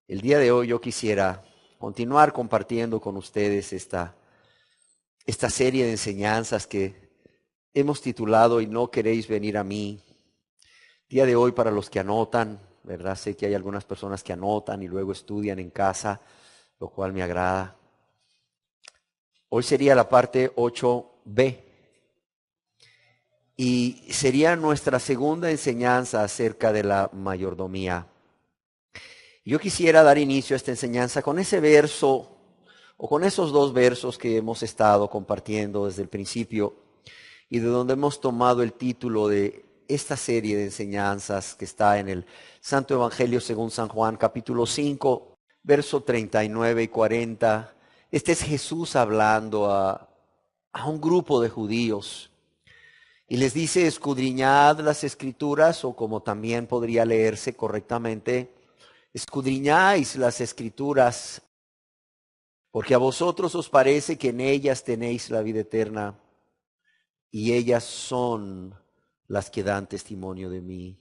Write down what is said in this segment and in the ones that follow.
El día de hoy yo quisiera continuar compartiendo con ustedes esta serie de enseñanzas que hemos titulado "Y no queréis venir a mí". Día de hoy, para los que anotan, ¿verdad? Sé que hay algunas personas que anotan y luego estudian en casa, lo cual me agrada. Hoy sería la parte 8b y sería nuestra segunda enseñanza acerca de la mayordomía. Yo quisiera dar inicio a esta enseñanza con ese verso, o con esos dos versos que hemos estado compartiendo desde el principio y de donde hemos tomado el título de esta serie de enseñanzas que está en el Santo Evangelio según San Juan, capítulo 5, verso 39 y 40. Este es Jesús hablando a un grupo de judíos y les dice: escudriñad las escrituras, o como también podría leerse correctamente, escudriñáis las escrituras, porque a vosotros os parece que en ellas tenéis la vida eterna, y ellas son las que dan testimonio de mí.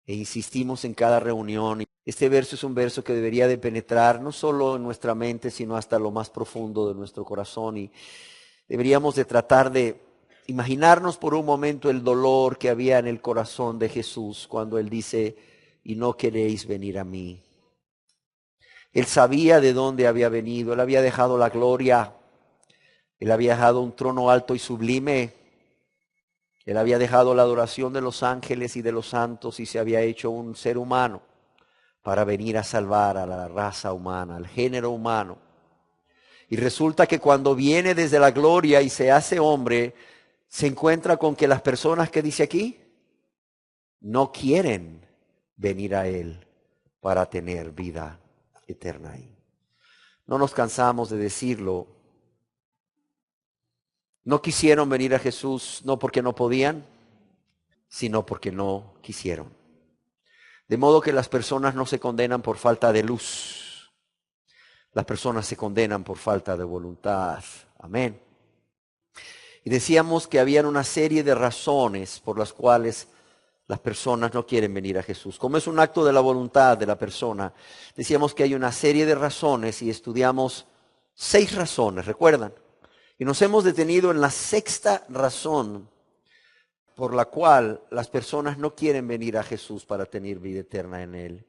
E insistimos en cada reunión. Este verso es un verso que debería de penetrar no solo en nuestra mente, sino hasta lo más profundo de nuestro corazón. Y deberíamos de tratar de imaginarnos por un momento el dolor que había en el corazón de Jesús cuando Él dice: y no queréis venir a mí. Él sabía de dónde había venido. Él había dejado la gloria. Él había dejado un trono alto y sublime. Él había dejado la adoración de los ángeles y de los santos y se había hecho un ser humano para venir a salvar a la raza humana, al género humano. Y resulta que cuando viene desde la gloria y se hace hombre, se encuentra con que las personas que dice aquí no quieren venir a Él para tener vida eterna ahí. No nos cansamos de decirlo. No quisieron venir a Jesús no porque no podían, sino porque no quisieron. De modo que las personas no se condenan por falta de luz. Las personas se condenan por falta de voluntad. Amén. Y decíamos que habían una serie de razones por las cuales las personas no quieren venir a Jesús. Como es un acto de la voluntad de la persona, decíamos que hay una serie de razones y estudiamos 6 razones, ¿recuerdan? Y nos hemos detenido en la sexta razón por la cual las personas no quieren venir a Jesús para tener vida eterna en Él.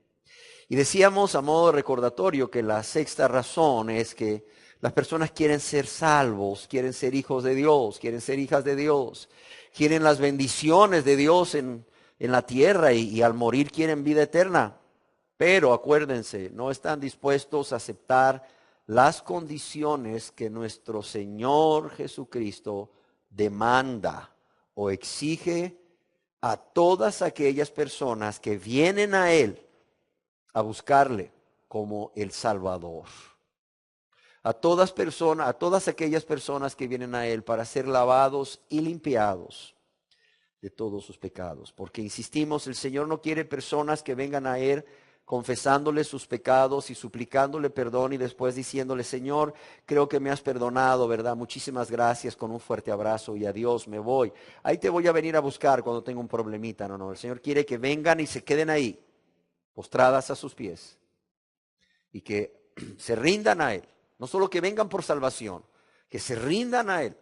Y decíamos a modo de recordatorio que la sexta razón es que las personas quieren ser salvos, quieren ser hijos de Dios, quieren ser hijas de Dios, quieren las bendiciones de Dios en la tierra y al morir quieren vida eterna. Pero acuérdense, no están dispuestos a aceptar las condiciones que nuestro Señor Jesucristo demanda o exige a todas aquellas personas que vienen a Él a buscarle como el Salvador. A todas aquellas personas que vienen a Él para ser lavados y limpiados de todos sus pecados. Porque insistimos, el Señor no quiere personas que vengan a Él confesándole sus pecados y suplicándole perdón y después diciéndole: Señor, creo que me has perdonado, ¿verdad? Muchísimas gracias, con un fuerte abrazo y adiós, me voy. Ahí te voy a venir a buscar cuando tenga un problemita. No, no, el Señor quiere que vengan y se queden ahí, postradas a sus pies, y que se rindan a Él. No solo que vengan por salvación, que se rindan a Él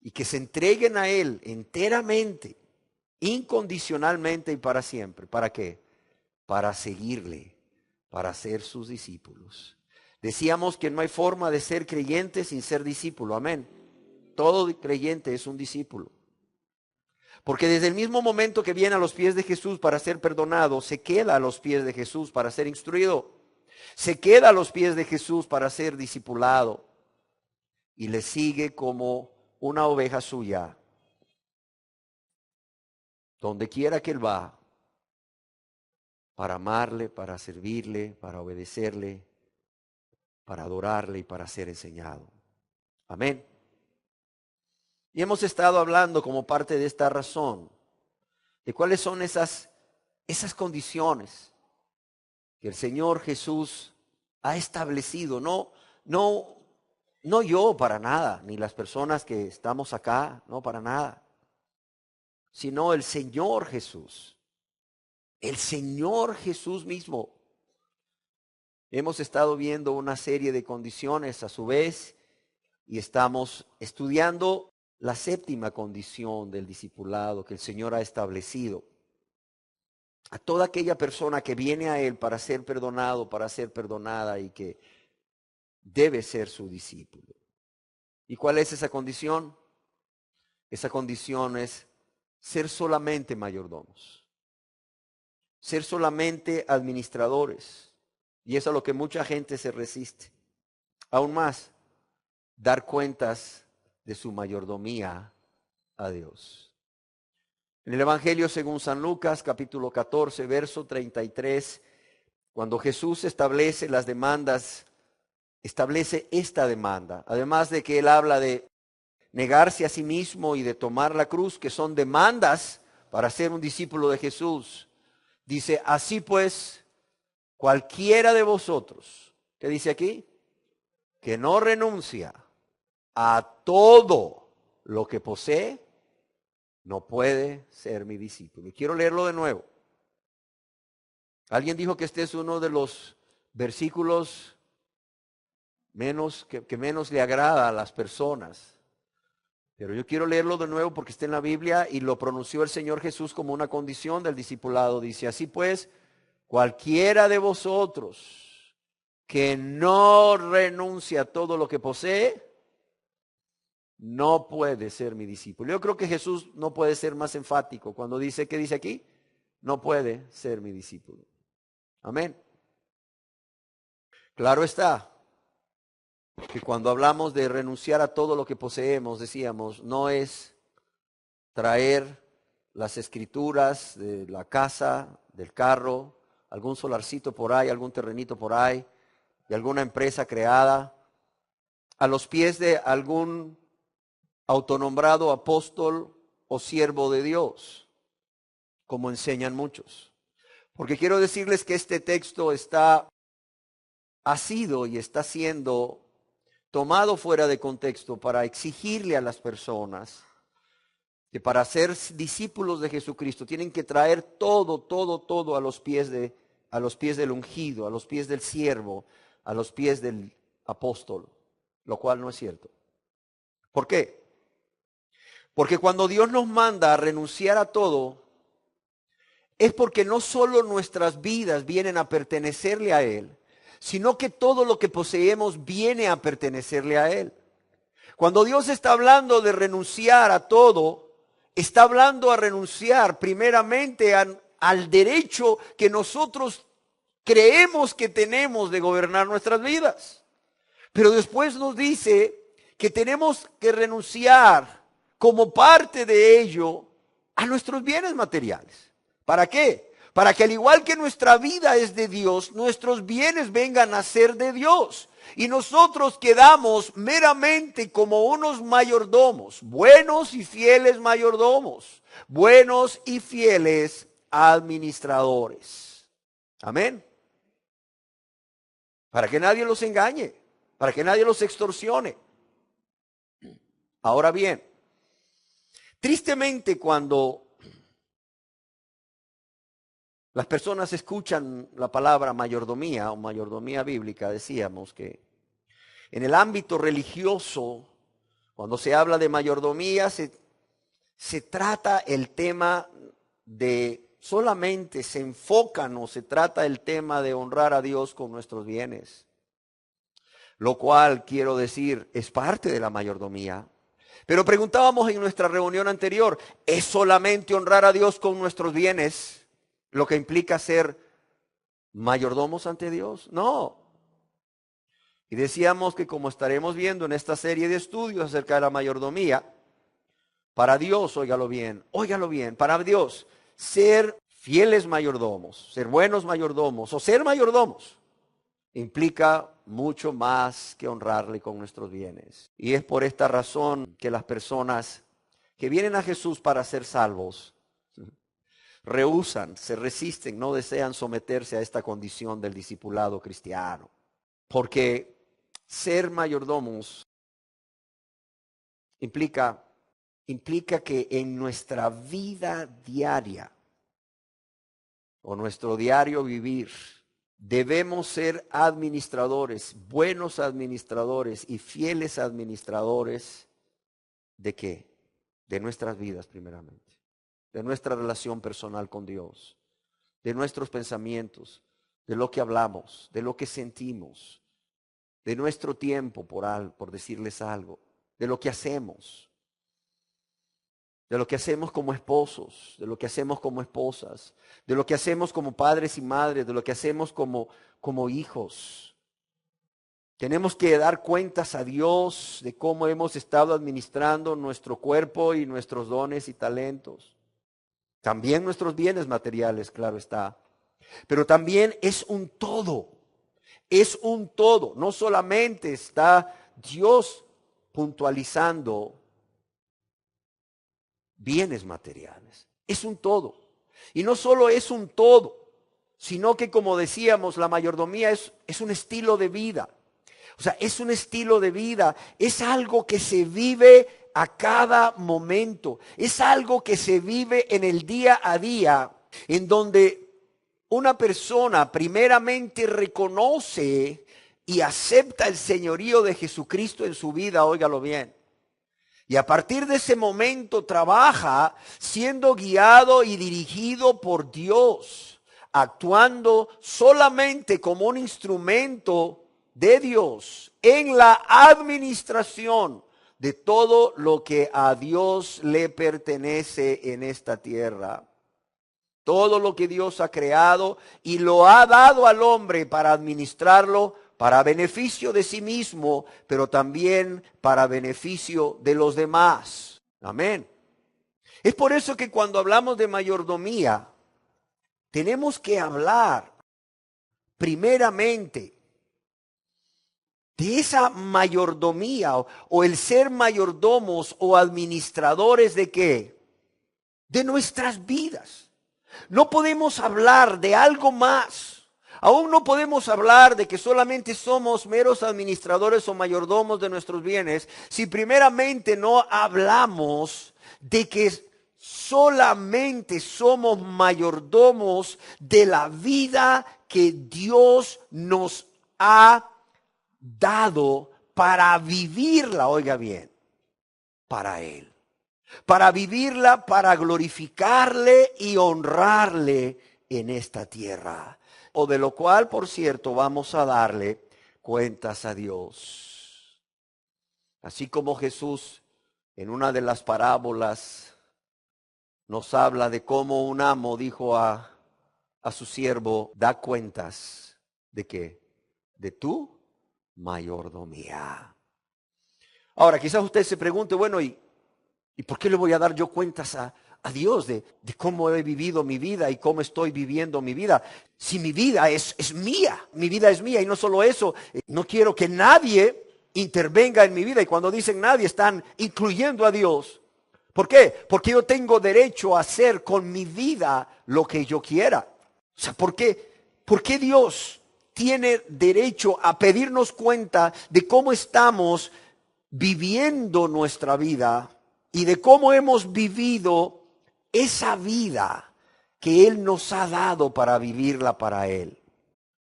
y que se entreguen a Él enteramente, incondicionalmente y para siempre. ¿Para qué? Para seguirle, para ser sus discípulos. Decíamos que no hay forma de ser creyente sin ser discípulo. Amén. Todo creyente es un discípulo. Porque desde el mismo momento que viene a los pies de Jesús para ser perdonado, se queda a los pies de Jesús para ser instruido. Se queda a los pies de Jesús para ser discipulado. Y le sigue como una oveja suya. Donde quiera que Él va, para amarle, para servirle, para obedecerle, para adorarle y para ser enseñado. Amén. Y hemos estado hablando como parte de esta razón, de cuáles son esas condiciones que el Señor Jesús ha establecido. No yo para nada, ni las personas que estamos acá, no para nada, sino el Señor Jesús. El Señor Jesús mismo Hemos estado viendo una serie de condiciones a su vez y estamos estudiando la séptima condición del discipulado que el Señor ha establecido. A toda aquella persona que viene a Él para ser perdonado, para ser perdonada y que debe ser su discípulo. ¿Y cuál es esa condición? Esa condición es ser solamente mayordomos, ser solamente administradores. Y eso es a lo que mucha gente se resiste. Aún más, dar cuentas de su mayordomía a Dios. En el Evangelio según San Lucas, capítulo 14, verso 33, cuando Jesús establece las demandas, establece esta demanda. Además de que Él habla de negarse a sí mismo y de tomar la cruz, que son demandas para ser un discípulo de Jesús. Dice, así pues, cualquiera de vosotros, ¿qué dice aquí? Que no renuncia a todo lo que posee, no puede ser mi discípulo. Y quiero leerlo de nuevo. Alguien dijo que este es uno de los versículos que menos le agrada a las personas. Pero yo quiero leerlo de nuevo porque está en la Biblia y lo pronunció el Señor Jesús como una condición del discipulado. Dice, así pues, cualquiera de vosotros que no renuncia a todo lo que posee, no puede ser mi discípulo. Yo creo que Jesús no puede ser más enfático cuando dice, ¿qué dice aquí? No puede ser mi discípulo. Amén. Claro está que cuando hablamos de renunciar a todo lo que poseemos, decíamos, no es traer las escrituras de la casa, del carro, algún solarcito por ahí, algún terrenito por ahí, de alguna empresa creada, a los pies de algún autonombrado apóstol o siervo de Dios, como enseñan muchos. Porque quiero decirles que este texto ha sido y está siendo tomado fuera de contexto para exigirle a las personas que para ser discípulos de Jesucristo tienen que traer todo a los pies del ungido, a los pies del siervo, a los pies del apóstol, lo cual no es cierto. ¿Por qué? Porque cuando Dios nos manda a renunciar a todo, es porque no solo nuestras vidas vienen a pertenecerle a Él, sino que todo lo que poseemos viene a pertenecerle a Él. Cuando Dios está hablando de renunciar a todo, está hablando a renunciar primeramente al derecho que nosotros creemos que tenemos de gobernar nuestras vidas. Pero después nos dice que tenemos que renunciar como parte de ello a nuestros bienes materiales. ¿Para qué? Para que al igual que nuestra vida es de Dios, nuestros bienes vengan a ser de Dios. Y nosotros quedamos meramente como unos mayordomos, buenos y fieles mayordomos, buenos y fieles administradores. Amén. Para que nadie los engañe, para que nadie los extorsione. Ahora bien, tristemente cuando las personas escuchan la palabra mayordomía o mayordomía bíblica, decíamos que en el ámbito religioso, cuando se habla de mayordomía, se trata el tema solamente se enfocan o se trata el tema de honrar a Dios con nuestros bienes. Lo cual, quiero decir, es parte de la mayordomía. Pero preguntábamos en nuestra reunión anterior, ¿es solamente honrar a Dios con nuestros bienes lo que implica ser mayordomos ante Dios? No. Y decíamos que como estaremos viendo en esta serie de estudios acerca de la mayordomía, para Dios, óigalo bien, para Dios, ser fieles mayordomos, ser buenos mayordomos o ser mayordomos, implica mucho más que honrarle con nuestros bienes. Y es por esta razón que las personas que vienen a Jesús para ser salvos, rehúsan, se resisten, no desean someterse a esta condición del discipulado cristiano. Porque ser mayordomos implica que en nuestra vida diaria o nuestro diario vivir Debemos ser administradores, buenos administradores y fieles administradores ¿de qué? De nuestras vidas primeramente, de nuestra relación personal con Dios, de nuestros pensamientos, de lo que hablamos, de lo que sentimos, de nuestro tiempo por decirles algo, de lo que hacemos. De lo que hacemos como esposos, de lo que hacemos como esposas, de lo que hacemos como padres y madres, de lo que hacemos como hijos. Tenemos que dar cuentas a Dios de cómo hemos estado administrando nuestro cuerpo y nuestros dones y talentos. También nuestros bienes materiales, claro está. Pero también es un todo. Es un todo. No solamente está Dios puntualizando bienes materiales. Es un todo. Y no solo es un todo, sino que, como decíamos, la mayordomía es un estilo de vida. O sea, es un estilo de vida. Es algo que se vive a cada momento. Es algo que se vive en el día a día, en donde una persona primeramente reconoce y acepta el señorío de Jesucristo en su vida, óigalo bien. Y a partir de ese momento trabaja siendo guiado y dirigido por Dios, actuando solamente como un instrumento de Dios en la administración de todo lo que a Dios le pertenece en esta tierra. Todo lo que Dios ha creado y lo ha dado al hombre para administrarlo para beneficio de sí mismo, pero también para beneficio de los demás. Amén. Es por eso que cuando hablamos de mayordomía, tenemos que hablar primeramente de esa mayordomía o el ser mayordomos o administradores de ¿qué? De nuestras vidas. No podemos hablar de algo más. Aún no podemos hablar de que solamente somos meros administradores o mayordomos de nuestros bienes si primeramente no hablamos de que solamente somos mayordomos de la vida que Dios nos ha dado para vivirla, oiga bien, para Él. Para vivirla, para glorificarle y honrarle en esta tierra. O de lo cual, por cierto, vamos a darle cuentas a Dios. Así como Jesús en una de las parábolas nos habla de cómo un amo dijo a su siervo, da cuentas de qué, de tu mayordomía. Ahora, quizás usted se pregunte, bueno, ¿y por qué le voy a dar yo cuentas a Dios de cómo he vivido mi vida y cómo estoy viviendo mi vida? Si mi vida es mía, mi vida es mía y no solo eso, no quiero que nadie intervenga en mi vida. Y cuando dicen nadie, están incluyendo a Dios. ¿Por qué? Porque yo tengo derecho a hacer con mi vida lo que yo quiera. O sea, ¿por qué Dios tiene derecho a pedirnos cuenta de cómo estamos viviendo nuestra vida y de cómo hemos vivido esa vida que Él nos ha dado para vivirla para Él?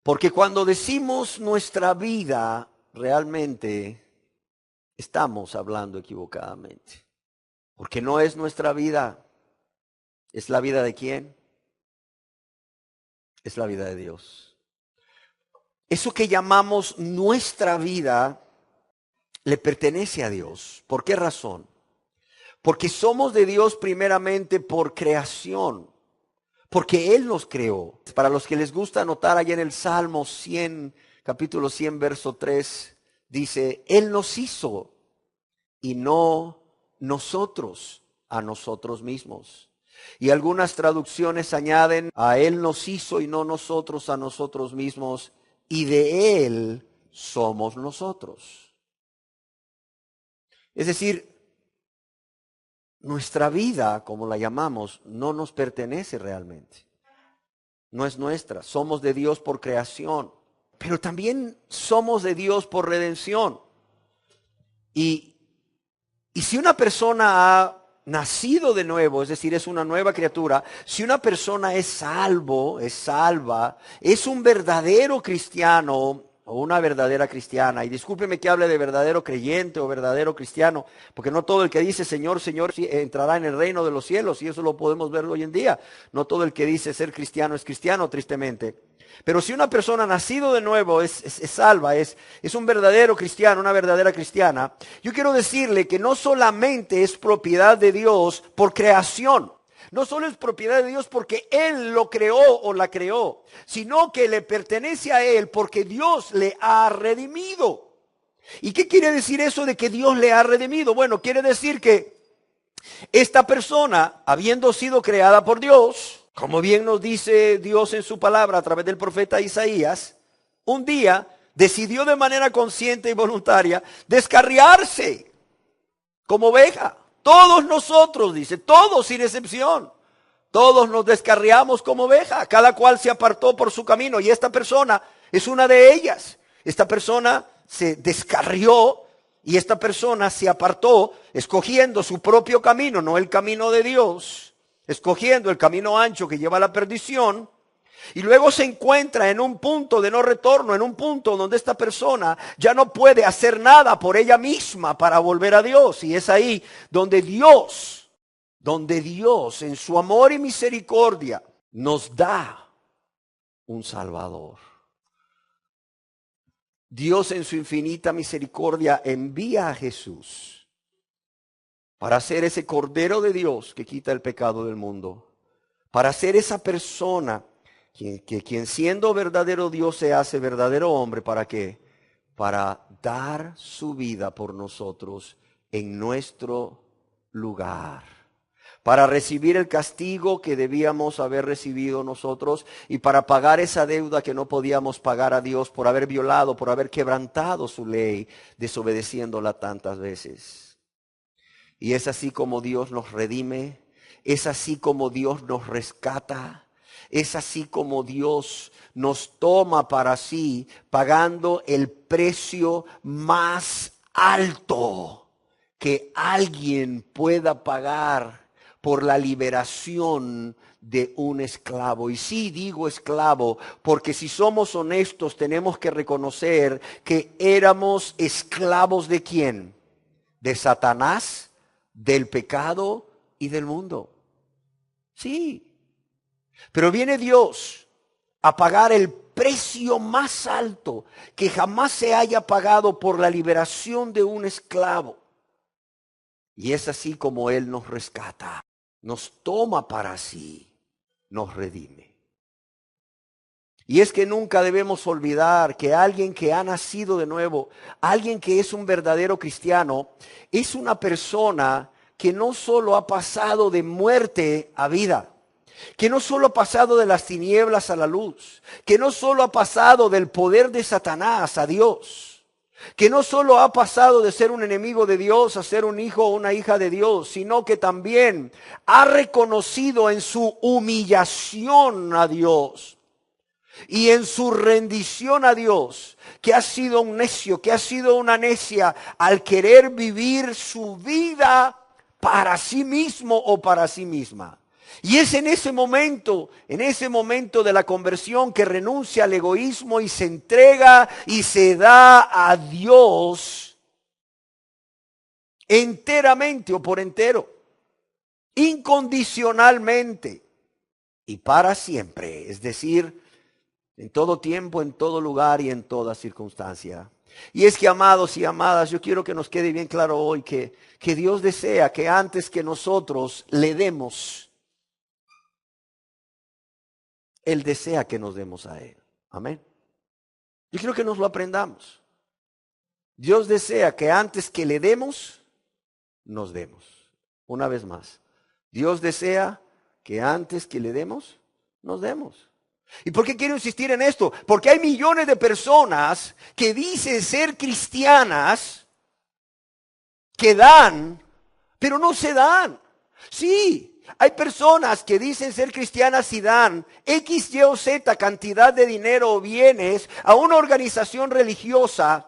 Porque cuando decimos nuestra vida, realmente estamos hablando equivocadamente. Porque no es nuestra vida. ¿Es la vida de quién? Es la vida de Dios. Eso que llamamos nuestra vida le pertenece a Dios. ¿Por qué razón? Porque somos de Dios primeramente por creación. Porque Él nos creó. Para los que les gusta anotar allá en el Salmo 100, capítulo 100, verso 3, dice, Él nos hizo y no nosotros a nosotros mismos. Y algunas traducciones añaden, a Él nos hizo y no nosotros a nosotros mismos, y de Él somos nosotros. Es decir, nuestra vida, como la llamamos, no nos pertenece realmente. No es nuestra. Somos de Dios por creación, pero también somos de Dios por redención. Y si una persona ha nacido de nuevo, es decir, es una nueva criatura, si una persona es salvo, es salva, es un verdadero cristiano o una verdadera cristiana, y discúlpeme que hable de verdadero creyente o verdadero cristiano, porque no todo el que dice Señor, Señor entrará en el reino de los cielos, y eso lo podemos ver hoy en día. No todo el que dice ser cristiano es cristiano, tristemente. Pero si una persona nacido de nuevo es salva, es un verdadero cristiano, una verdadera cristiana, yo quiero decirle que no solamente es propiedad de Dios por creación, no solo es propiedad de Dios porque Él lo creó o la creó, sino que le pertenece a Él porque Dios le ha redimido. ¿Y qué quiere decir eso de que Dios le ha redimido? Bueno, quiere decir que esta persona, habiendo sido creada por Dios, como bien nos dice Dios en su palabra a través del profeta Isaías, un día decidió de manera consciente y voluntaria descarriarse como oveja. Todos nosotros, dice, todos sin excepción, todos nos descarriamos como oveja, cada cual se apartó por su camino, y esta persona es una de ellas. Esta persona se descarrió y esta persona se apartó escogiendo su propio camino, no el camino de Dios, escogiendo el camino ancho que lleva a la perdición. Y luego se encuentra en un punto de no retorno, en un punto donde esta persona ya no puede hacer nada por ella misma para volver a Dios. Y es ahí donde Dios en su amor y misericordia nos da un Salvador. Dios en su infinita misericordia envía a Jesús para ser ese Cordero de Dios que quita el pecado del mundo, para ser esa persona quien siendo verdadero Dios se hace verdadero hombre. ¿Para qué? Para dar su vida por nosotros en nuestro lugar, para recibir el castigo que debíamos haber recibido nosotros y para pagar esa deuda que no podíamos pagar a Dios por haber violado, por haber quebrantado su ley, desobedeciéndola tantas veces. Y es así como Dios nos redime, es así como Dios nos rescata. Es así como Dios nos toma para sí, pagando el precio más alto que alguien pueda pagar por la liberación de un esclavo. Y sí digo esclavo, porque si somos honestos tenemos que reconocer que éramos esclavos ¿de quién? De Satanás, del pecado y del mundo. Sí. Pero viene Dios a pagar el precio más alto que jamás se haya pagado por la liberación de un esclavo. Y es así como Él nos rescata, nos toma para sí, nos redime. Y es que nunca debemos olvidar que alguien que ha nacido de nuevo, alguien que es un verdadero cristiano, es una persona que no solo ha pasado de muerte a vida, que no solo ha pasado de las tinieblas a la luz, que no solo ha pasado del poder de Satanás a Dios, que no solo ha pasado de ser un enemigo de Dios a ser un hijo o una hija de Dios, sino que también ha reconocido en su humillación a Dios y en su rendición a Dios que ha sido un necio, que ha sido una necia al querer vivir su vida para sí mismo o para sí misma. Y es en ese momento de la conversión que renuncia al egoísmo y se entrega y se da a Dios enteramente o por entero, incondicionalmente y para siempre, es decir, en todo tiempo, en todo lugar y en toda circunstancia. Y es que, amados y amadas, yo quiero que nos quede bien claro hoy que Dios desea que antes que nosotros le demos, Él desea que nos demos a Él. Amén. Yo quiero que nos lo aprendamos. Dios desea que antes que le demos, nos demos. Una vez más. Dios desea que antes que le demos, nos demos. ¿Y por qué quiero insistir en esto? Porque hay millones de personas que dicen ser cristianas, que dan, pero no se dan. Sí. Hay personas que dicen ser cristianas y dan X, Y o Z cantidad de dinero o bienes a una organización religiosa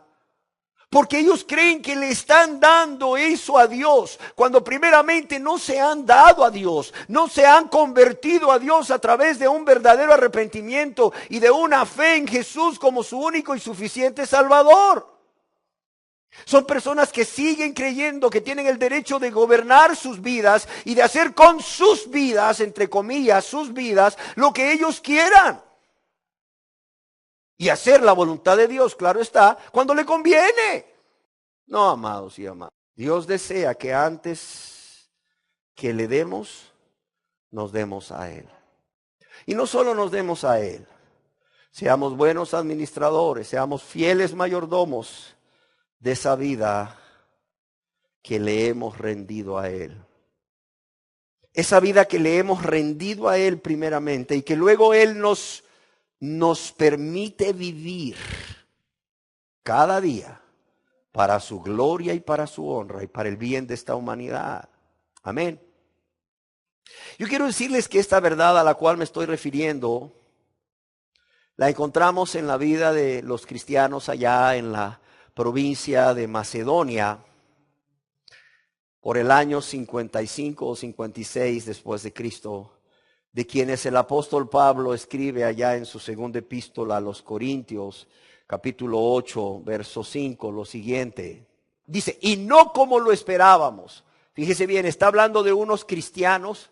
Porque ellos creen que le están dando eso a Dios, cuando primeramente no se han dado a Dios, no se han convertido a Dios a través de un verdadero arrepentimiento y de una fe en Jesús como su único y suficiente Salvador. Son personas que siguen creyendo que tienen el derecho de gobernar sus vidas y de hacer con sus vidas, entre comillas, sus vidas, lo que ellos quieran. Y hacer la voluntad de Dios, claro está, cuando le conviene. No, amados y amadas. Dios desea que antes que le demos, nos demos a Él. Y no solo nos demos a Él. Seamos buenos administradores, seamos fieles mayordomos de esa vida que le hemos rendido a Él. Esa vida que le hemos rendido a Él primeramente y que luego Él nos permite vivir cada día para su gloria y para su honra y para el bien de esta humanidad. Amén. Yo quiero decirles que esta verdad a la cual me estoy refiriendo la encontramos en la vida de los cristianos allá en la provincia de Macedonia por el año 55 o 56 después de Cristo, de quienes el apóstol Pablo escribe allá en su segunda epístola a los Corintios, capítulo 8, verso 5, lo siguiente. Dice, y no como lo esperábamos. Fíjese bien, está hablando de unos cristianos.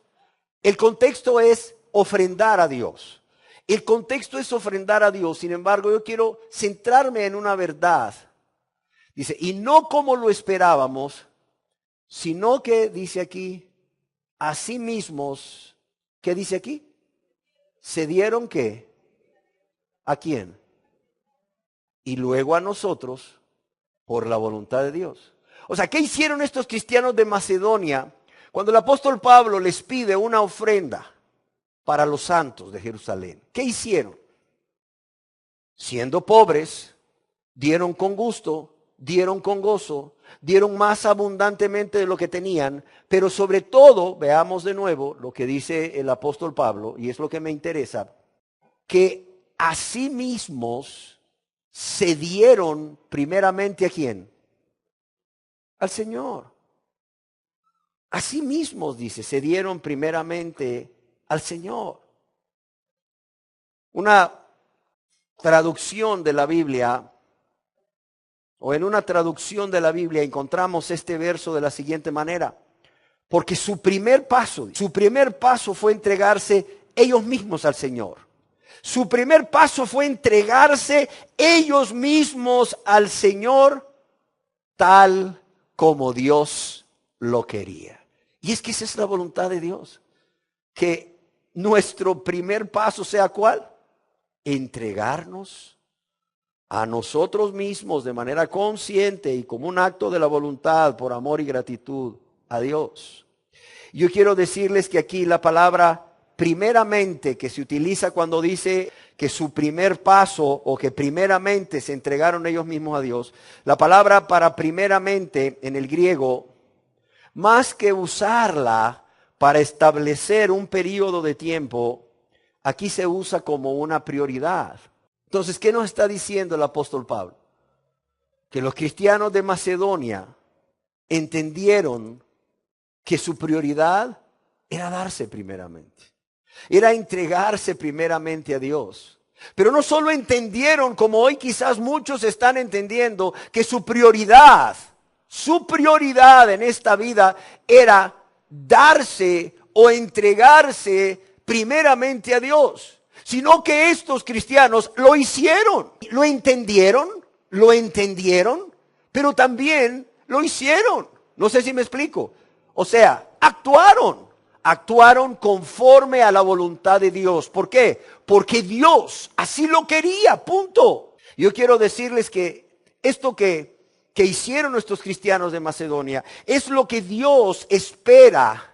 El contexto es ofrendar a Dios. El contexto es ofrendar a Dios. Sin embargo, yo quiero centrarme en una verdad. Dice, y no como lo esperábamos, sino que, dice aquí, a sí mismos. ¿Qué dice aquí? ¿Se dieron qué? ¿A quién? Y luego a nosotros por la voluntad de Dios. O sea, ¿qué hicieron estos cristianos de Macedonia cuando el apóstol Pablo les pide una ofrenda para los santos de Jerusalén? ¿Qué hicieron? Siendo pobres, dieron con gusto, dieron con gozo, dieron más abundantemente de lo que tenían, pero sobre todo, veamos de nuevo lo que dice el apóstol Pablo, y es lo que me interesa, que a sí mismos se dieron primeramente ¿a quién? Al Señor. A sí mismos, dice, se dieron primeramente al Señor. Una traducción de la Biblia, o en una traducción de la Biblia encontramos este verso de la siguiente manera. Porque su primer paso fue entregarse ellos mismos al Señor. Su primer paso fue entregarse ellos mismos al Señor tal como Dios lo quería. Y es que esa es la voluntad de Dios. Que nuestro primer paso sea ¿cuál? Entregarnos a nosotros mismos de manera consciente y como un acto de la voluntad por amor y gratitud a Dios. Yo quiero decirles que aquí la palabra primeramente que se utiliza cuando dice que su primer paso o que primeramente se entregaron ellos mismos a Dios, la palabra para primeramente en el griego, más que usarla para establecer un periodo de tiempo, aquí se usa como una prioridad. Entonces, ¿qué nos está diciendo el apóstol Pablo? Que los cristianos de Macedonia entendieron que su prioridad era darse primeramente. Era entregarse primeramente a Dios. Pero no solo entendieron, como hoy quizás muchos están entendiendo, que su prioridad en esta vida era darse o entregarse primeramente a Dios, sino que estos cristianos lo hicieron, lo entendieron, pero también lo hicieron. No sé si me explico. O sea, actuaron conforme a la voluntad de Dios. ¿Por qué? Porque Dios así lo quería, punto. Yo quiero decirles que esto que hicieron nuestros cristianos de Macedonia es lo que Dios espera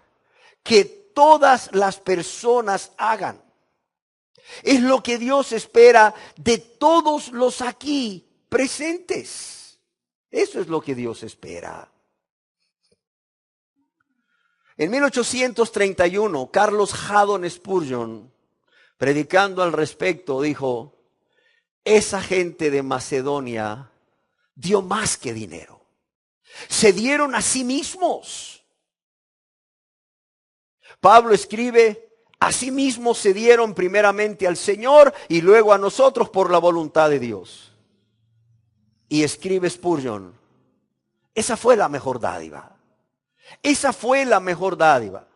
que todas las personas hagan. Es lo que Dios espera de todos los aquí presentes. Eso es lo que Dios espera. En 1831, Carlos Haddon Spurgeon, predicando al respecto, dijo: esa gente de Macedonia dio más que dinero. Se dieron a sí mismos. Pablo escribe, asimismo se dieron primeramente al Señor y luego a nosotros por la voluntad de Dios. Y escribe Spurgeon, esa fue la mejor dádiva. Esa fue la mejor dádiva.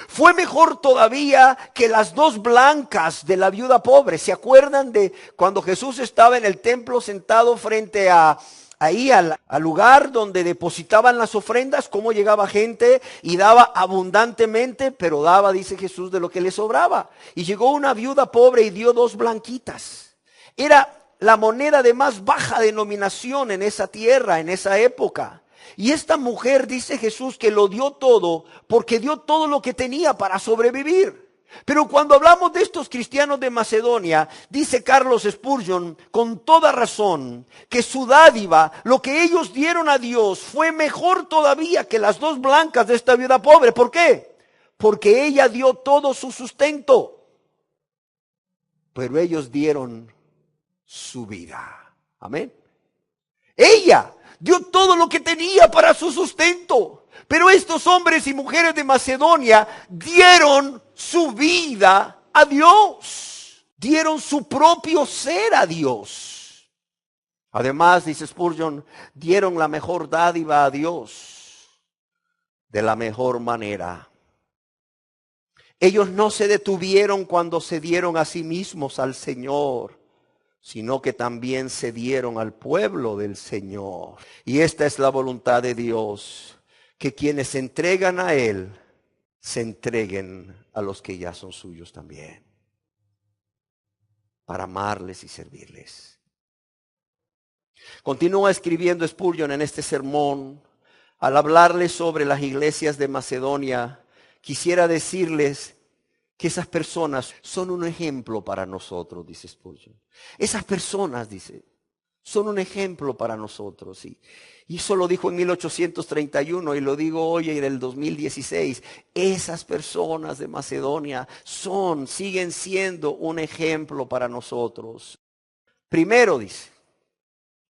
Fue mejor todavía que las dos blancas de la viuda pobre. ¿Se acuerdan de cuando Jesús estaba en el templo sentado frente ahí al lugar donde depositaban las ofrendas? Cómo llegaba gente y daba abundantemente, pero daba, dice Jesús, de lo que le sobraba. Y llegó una viuda pobre y dio dos blanquitas. Era la moneda de más baja denominación en esa tierra, en esa época. Y esta mujer, dice Jesús, que lo dio todo porque dio todo lo que tenía para sobrevivir. Pero cuando hablamos de estos cristianos de Macedonia, dice Carlos Spurgeon con toda razón que su dádiva, lo que ellos dieron a Dios, fue mejor todavía que las dos blancas de esta viuda pobre. ¿Por qué? Porque ella dio todo su sustento. Pero ellos dieron su vida. Amén. Ella dio todo lo que tenía para su sustento. Pero estos hombres y mujeres de Macedonia dieron su vida a Dios. Dieron su propio ser a Dios. Además, dice Spurgeon, dieron la mejor dádiva a Dios de la mejor manera. Ellos no se detuvieron cuando se dieron a sí mismos al Señor, sino que también se dieron al pueblo del Señor. Y esta es la voluntad de Dios, que quienes se entregan a Él, se entreguen a los que ya son suyos también, para amarles y servirles. Continúa escribiendo Spurgeon en este sermón, al hablarles sobre las iglesias de Macedonia, quisiera decirles que esas personas son un ejemplo para nosotros, dice Spurgeon. Esas personas, dice, son un ejemplo para nosotros. Y eso lo dijo en 1831 y lo digo hoy en el 2016. Esas personas de Macedonia siguen siendo un ejemplo para nosotros. Primero, dice,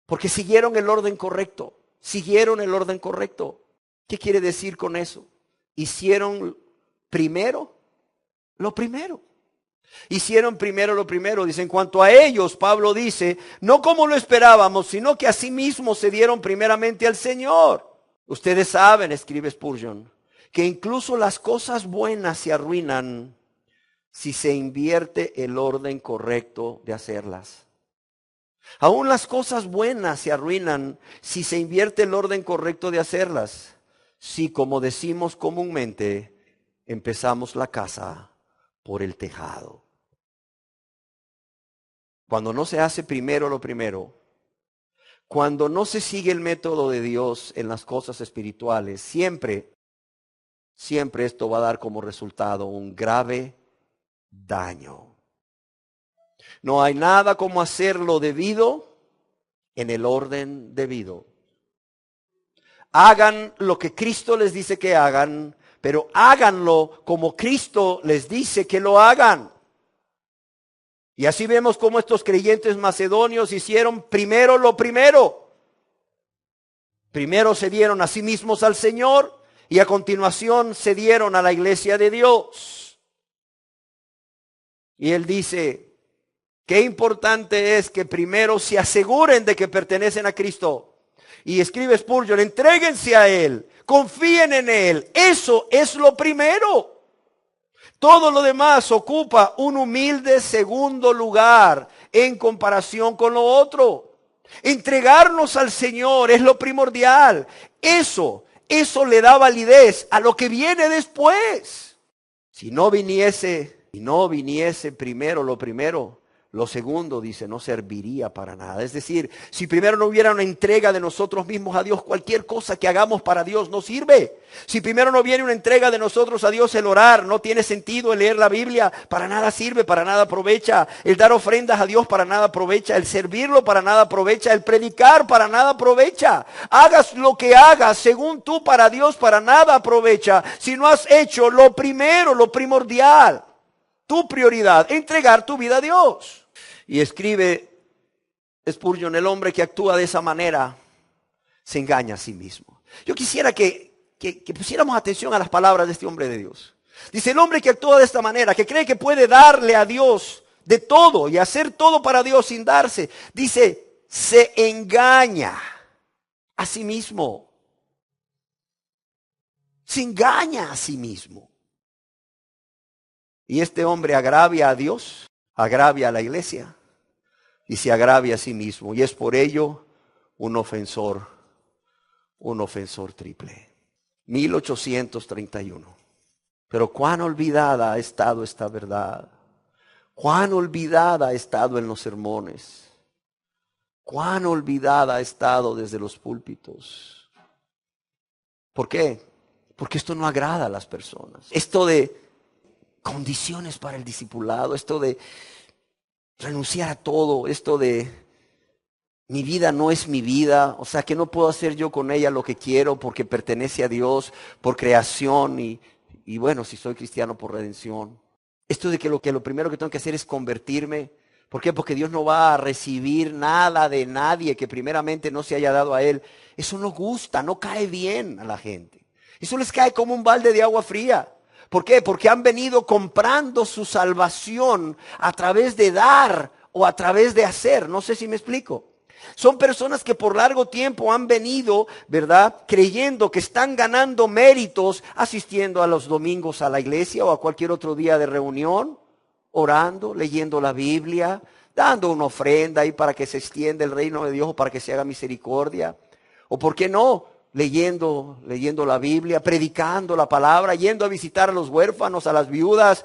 porque siguieron el orden correcto. Siguieron el orden correcto. ¿Qué quiere decir con eso? Hicieron primero lo primero. Hicieron primero lo primero. Dice, en cuanto a ellos, Pablo dice, no como lo esperábamos, sino que asimismo se dieron primeramente al Señor. Ustedes saben, escribe Spurgeon, que incluso las cosas buenas se arruinan si se invierte el orden correcto de hacerlas. Aún las cosas buenas se arruinan si se invierte el orden correcto de hacerlas. Si, como decimos comúnmente, empezamos la casa por el tejado. Cuando no se hace primero lo primero, cuando no se sigue el método de Dios en las cosas espirituales, siempre esto va a dar como resultado un grave daño. No hay nada como hacerlo debido en el orden debido. Hagan lo que Cristo les dice que hagan, pero háganlo como Cristo les dice que lo hagan. Y así vemos cómo estos creyentes macedonios hicieron primero lo primero. Primero se dieron a sí mismos al Señor y a continuación se dieron a la iglesia de Dios. Y él dice, qué importante es que primero se aseguren de que pertenecen a Cristo. Y escribe Spurgeon, entréguense a Él, confíen en Él. Eso es lo primero. Todo lo demás ocupa un humilde segundo lugar en comparación con lo otro. Entregarnos al Señor es lo primordial. Eso le da validez a lo que viene después. Si no viniese primero lo primero, lo segundo, dice, no serviría para nada. Es decir, si primero no hubiera una entrega de nosotros mismos a Dios, cualquier cosa que hagamos para Dios no sirve. Si primero no viene una entrega de nosotros a Dios, el orar no tiene sentido, el leer la Biblia para nada sirve, para nada aprovecha. El dar ofrendas a Dios para nada aprovecha, el servirlo para nada aprovecha, el predicar para nada aprovecha. Hagas lo que hagas, según tú para Dios, para nada aprovecha. Si no has hecho lo primero, lo primordial, tu prioridad, entregar tu vida a Dios. Y escribe Spurgeon, el hombre que actúa de esa manera se engaña a sí mismo. Yo quisiera que pusiéramos atención a las palabras de este hombre de Dios. Dice, el hombre que actúa de esta manera, que cree que puede darle a Dios de todo y hacer todo para Dios sin darse, dice, se engaña a sí mismo. Se engaña a sí mismo. Y este hombre agravia a Dios, agravia a la iglesia y se agravia a sí mismo. Y es por ello un ofensor triple. 1831. Pero cuán olvidada ha estado esta verdad. Cuán olvidada ha estado en los sermones. Cuán olvidada ha estado desde los púlpitos. ¿Por qué? Porque esto no agrada a las personas. Esto de condiciones para el discipulado, esto de renunciar a todo, esto de mi vida no es mi vida, o sea que no puedo hacer yo con ella lo que quiero porque pertenece a Dios por creación y bueno, si soy cristiano por redención. Esto de que lo primero que tengo que hacer es convertirme. ¿Por qué? Porque Dios no va a recibir nada de nadie que primeramente no se haya dado a Él. Eso no gusta, no cae bien a la gente. Eso les cae como un balde de agua fría. ¿Por qué? Porque han venido comprando su salvación a través de dar o a través de hacer. No sé si me explico. Son personas que por largo tiempo han venido, ¿verdad?, creyendo que están ganando méritos asistiendo a los domingos a la iglesia o a cualquier otro día de reunión, orando, leyendo la Biblia, dando una ofrenda ahí para que se extienda el reino de Dios o para que se haga misericordia. O por qué no, leyendo la Biblia, predicando la palabra, yendo a visitar a los huérfanos, a las viudas,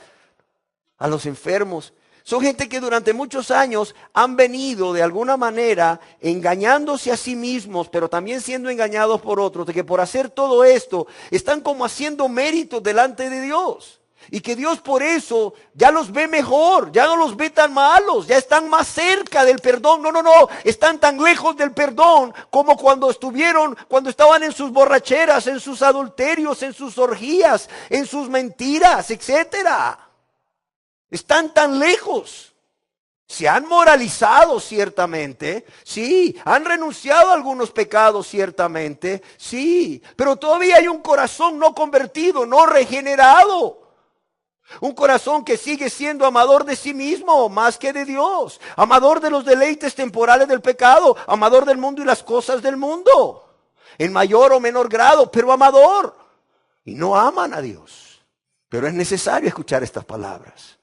a los enfermos. Son gente que durante muchos años han venido de alguna manera engañándose a sí mismos, pero también siendo engañados por otros, de que por hacer todo esto están como haciendo méritos delante de Dios. Y que Dios por eso ya los ve mejor, ya no los ve tan malos, ya están más cerca del perdón. No, están tan lejos del perdón como cuando estaban en sus borracheras, en sus adulterios, en sus orgías, en sus mentiras, etcétera. Están tan lejos. Se han moralizado ciertamente, sí. Han renunciado a algunos pecados ciertamente, sí. Pero todavía hay un corazón no convertido, no regenerado. Un corazón que sigue siendo amador de sí mismo más que de Dios. Amador de los deleites temporales del pecado. Amador del mundo y las cosas del mundo. En mayor o menor grado, pero amador. Y no aman a Dios. Pero es necesario escuchar estas palabras.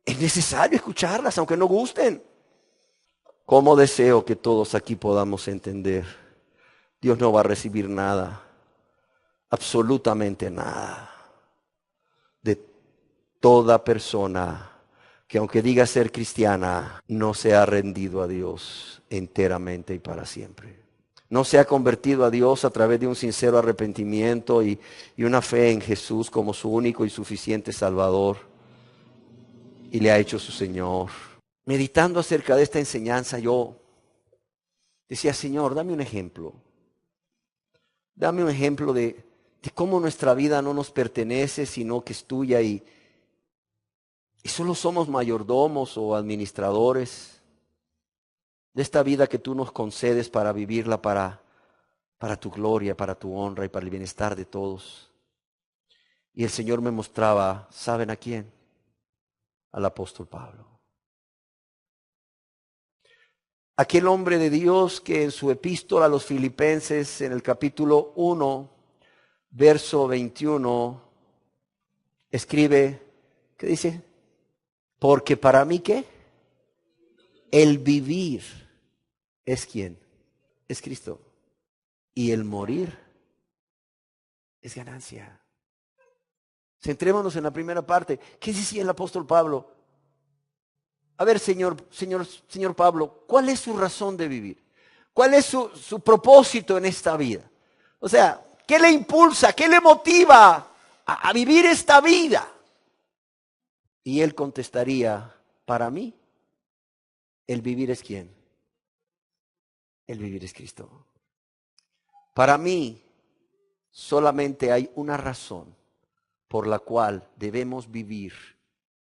Es necesario escucharlas, aunque no gusten. Cómo deseo que todos aquí podamos entender. Dios no va a recibir nada, absolutamente nada, de toda persona que aunque diga ser cristiana, no se ha rendido a Dios enteramente y para siempre. No se ha convertido a Dios a través de un sincero arrepentimiento y una fe en Jesús como su único y suficiente Salvador. Y le ha hecho su Señor. Meditando acerca de esta enseñanza, yo decía, Señor, dame un ejemplo. Dame un ejemplo de cómo nuestra vida no nos pertenece, sino que es tuya y solo somos mayordomos o administradores de esta vida que tú nos concedes para vivirla para tu gloria, para tu honra y para el bienestar de todos. Y el Señor me mostraba, ¿saben a quién? Al apóstol Pablo. Aquel hombre de Dios que en su epístola a los Filipenses, en el capítulo 1, verso 21, escribe, ¿qué dice? Porque para mí, ¿qué? El vivir es ¿quién? Es Cristo. Y el morir es ganancia. Centrémonos en la primera parte. ¿Qué decía el apóstol Pablo? A ver, señor Pablo, ¿cuál es su razón de vivir? ¿Cuál es su propósito en esta vida? O sea, ¿qué le impulsa? ¿Qué le motiva a vivir esta vida? Y él contestaría, para mí, el vivir es ¿quién? El vivir es Cristo. Para mí, solamente hay una razón por la cual debemos vivir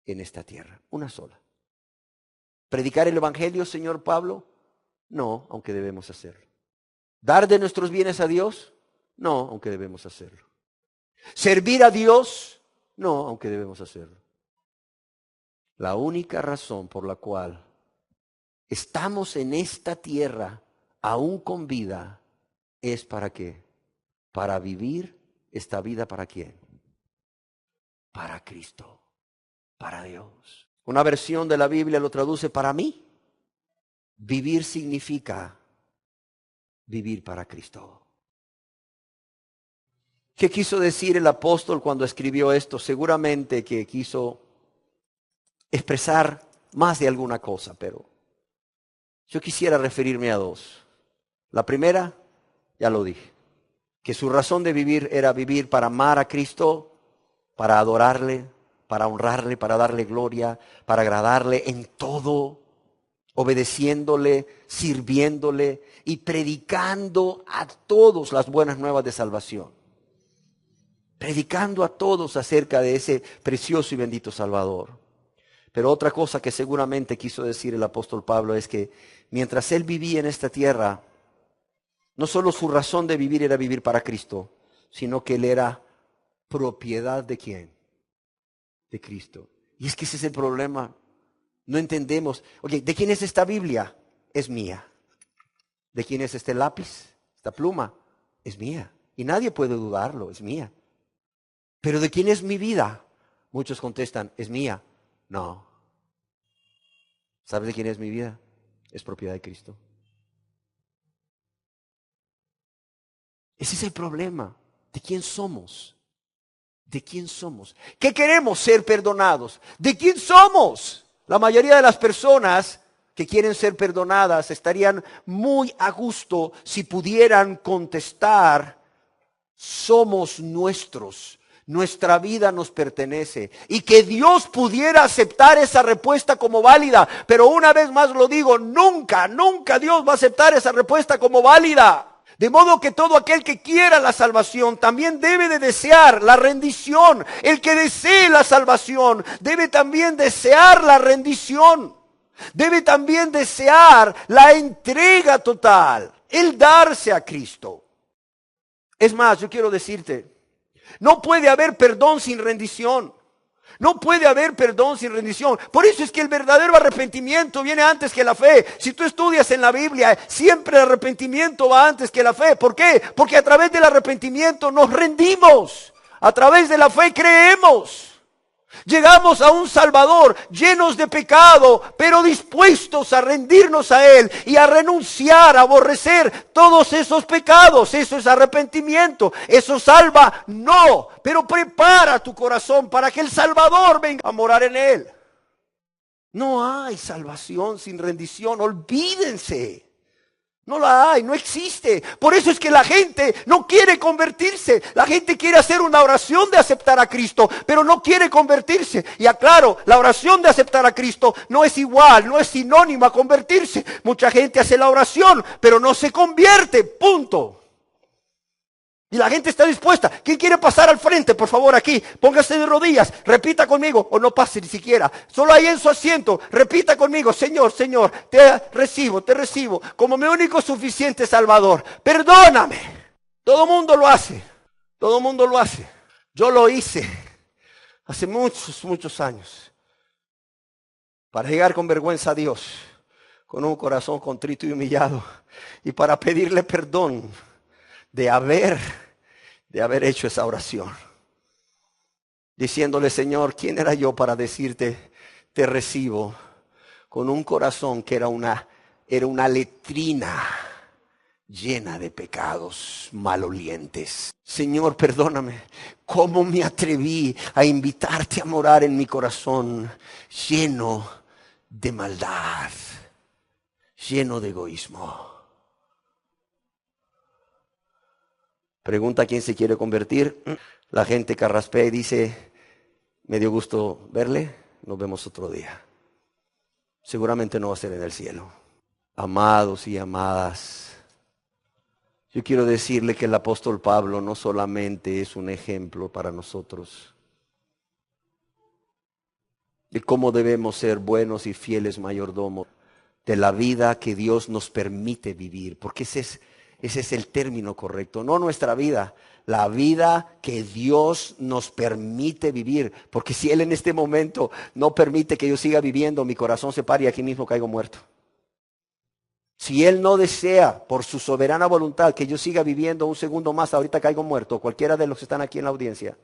en esta tierra. Una sola. ¿Predicar el Evangelio, señor Pablo? No, aunque debemos hacerlo. ¿Dar de nuestros bienes a Dios? No, aunque debemos hacerlo. ¿Servir a Dios? No, aunque debemos hacerlo. La única razón por la cual estamos en esta tierra, aún con vida, es ¿para qué? Para vivir esta vida, ¿para quién? Para Cristo, para Dios. Una versión de la Biblia lo traduce: para mí. Vivir significa vivir para Cristo. ¿Qué quiso decir el apóstol cuando escribió esto? Seguramente que quiso expresar más de alguna cosa, pero yo quisiera referirme a dos. La primera, ya lo dije, que su razón de vivir era vivir para amar a Cristo, para adorarle, para honrarle, para darle gloria, para agradarle en todo, obedeciéndole, sirviéndole y predicando a todos las buenas nuevas de salvación. Predicando a todos acerca de ese precioso y bendito Salvador. Pero otra cosa que seguramente quiso decir el apóstol Pablo es que mientras él vivía en esta tierra, no solo su razón de vivir era vivir para Cristo, sino que él era propiedad ¿de quién? De Cristo. Y es que ese es el problema. No entendemos. Oye, ¿de quién es esta Biblia? Es mía. ¿De quién es este lápiz? Esta pluma. Es mía. Y nadie puede dudarlo, es mía. ¿Pero de quién es mi vida? Muchos contestan, es mía. No. ¿Sabes de quién es mi vida? Es propiedad de Cristo. Ese es el problema. ¿De quién somos? ¿De quién somos? ¿Qué queremos? Ser perdonados. ¿De quién somos? La mayoría de las personas que quieren ser perdonadas estarían muy a gusto si pudieran contestar: somos nuestros. Nuestra vida nos pertenece. Y que Dios pudiera aceptar esa respuesta como válida. Pero una vez más lo digo, nunca Dios va a aceptar esa respuesta como válida. De modo que todo aquel que quiera la salvación también debe de desear la rendición. El que desee la salvación debe también desear la rendición. Debe también desear la entrega total. El darse a Cristo. Es más, yo quiero decirte, no puede haber perdón sin rendición. No puede haber perdón sin rendición. Por eso es que el verdadero arrepentimiento viene antes que la fe. Si tú estudias en la Biblia, siempre el arrepentimiento va antes que la fe. ¿Por qué? Porque a través del arrepentimiento nos rendimos. A través de la fe creemos. Llegamos a un Salvador llenos de pecado, pero dispuestos a rendirnos a Él y a renunciar, a aborrecer todos esos pecados. Eso es arrepentimiento. ¿Eso salva? No, pero prepara tu corazón para que el Salvador venga a morar en Él. No hay salvación sin rendición, olvídense. No la hay, no existe. Por eso es que la gente no quiere convertirse. La gente quiere hacer una oración de aceptar a Cristo, pero no quiere convertirse. Y aclaro, la oración de aceptar a Cristo no es igual, no es sinónimo a convertirse. Mucha gente hace la oración, pero no se convierte, punto. Y la gente está dispuesta. ¿Quién quiere pasar al frente? Por favor, aquí. Póngase de rodillas. Repita conmigo. O no pase ni siquiera. Solo ahí en su asiento. Repita conmigo. Señor, Señor, te recibo como mi único suficiente Salvador. Perdóname. Todo mundo lo hace. Todo mundo lo hace. Yo lo hice hace muchos años. Para llegar con vergüenza a Dios. Con un corazón contrito y humillado. Y para pedirle perdón de haber hecho esa oración. Diciéndole: Señor, ¿quién era yo para decirte te recibo? Con un corazón que era una letrina llena de pecados malolientes. Señor, perdóname. ¿Cómo me atreví a invitarte a morar en mi corazón lleno de maldad, lleno de egoísmo? Pregunta: ¿quién se quiere convertir? La gente carraspea y dice: me dio gusto verle, nos vemos otro día. Seguramente no va a ser en el cielo. Amados y amadas, yo quiero decirle que el apóstol Pablo no solamente es un ejemplo para nosotros, de cómo debemos ser buenos y fieles mayordomos de la vida que Dios nos permite vivir, porque ese es el término correcto, no nuestra vida, la vida que Dios nos permite vivir, porque si Él en este momento no permite que yo siga viviendo, mi corazón se para y aquí mismo caigo muerto. Si Él no desea, por su soberana voluntad, que yo siga viviendo un segundo más, ahorita caigo muerto, cualquiera de los que están aquí en la audiencia.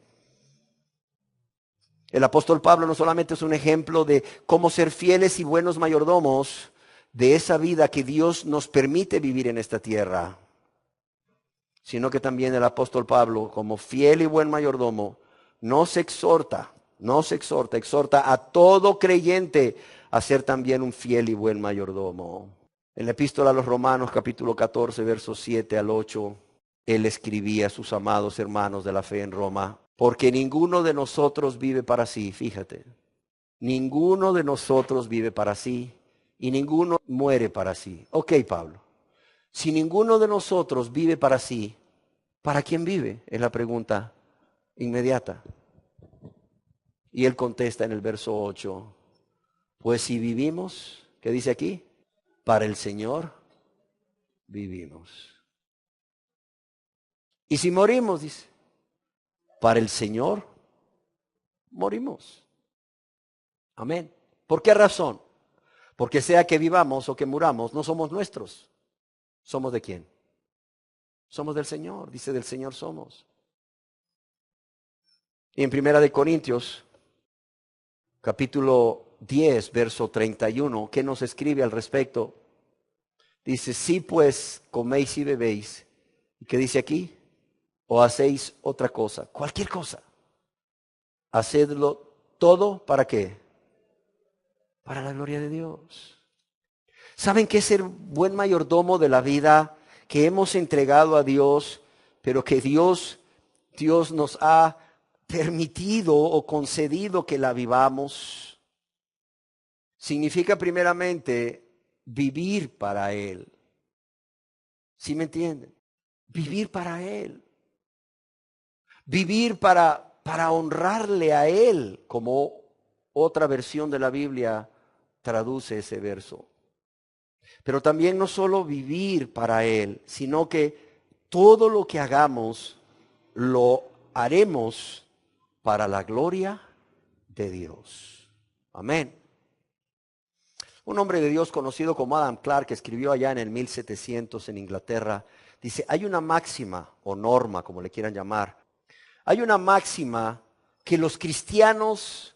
El apóstol Pablo no solamente es un ejemplo de cómo ser fieles y buenos mayordomos de esa vida que Dios nos permite vivir en esta tierra, sino que también el apóstol Pablo, como fiel y buen mayordomo, exhorta a todo creyente a ser también un fiel y buen mayordomo. En la epístola a los Romanos, capítulo 14, versos 7 al 8, él escribía a sus amados hermanos de la fe en Roma, porque ninguno de nosotros vive para sí, fíjate, ninguno de nosotros vive para sí y ninguno muere para sí. Ok, Pablo, si ninguno de nosotros vive para sí, ¿para quién vive? Es la pregunta inmediata. Y él contesta en el verso 8, pues si vivimos, ¿qué dice aquí? Para el Señor vivimos. Y si morimos, dice, para el Señor morimos. Amén. ¿Por qué razón? Porque sea que vivamos o que muramos, no somos nuestros. ¿Somos de quién? Somos del Señor, dice del Señor somos. Y en Primera de Corintios, capítulo 10, verso 31, ¿qué nos escribe al respecto? Dice, sí pues coméis y bebéis. ¿Y qué dice aquí? O hacéis otra cosa, cualquier cosa. Hacedlo todo, ¿para qué? Para la gloria de Dios. ¿Saben qué es ser buen mayordomo de la vida que hemos entregado a Dios, pero que Dios nos ha permitido o concedido que la vivamos? Significa primeramente vivir para Él. ¿Sí me entienden? Vivir para Él. Vivir para honrarle a Él, como otra versión de la Biblia traduce ese verso. Pero también no solo vivir para Él, sino que todo lo que hagamos lo haremos para la gloria de Dios. Amén. Un hombre de Dios conocido como Adam Clarke, que escribió allá en el 1700 en Inglaterra, dice, hay una máxima o norma, como le quieran llamar, hay una máxima que los cristianos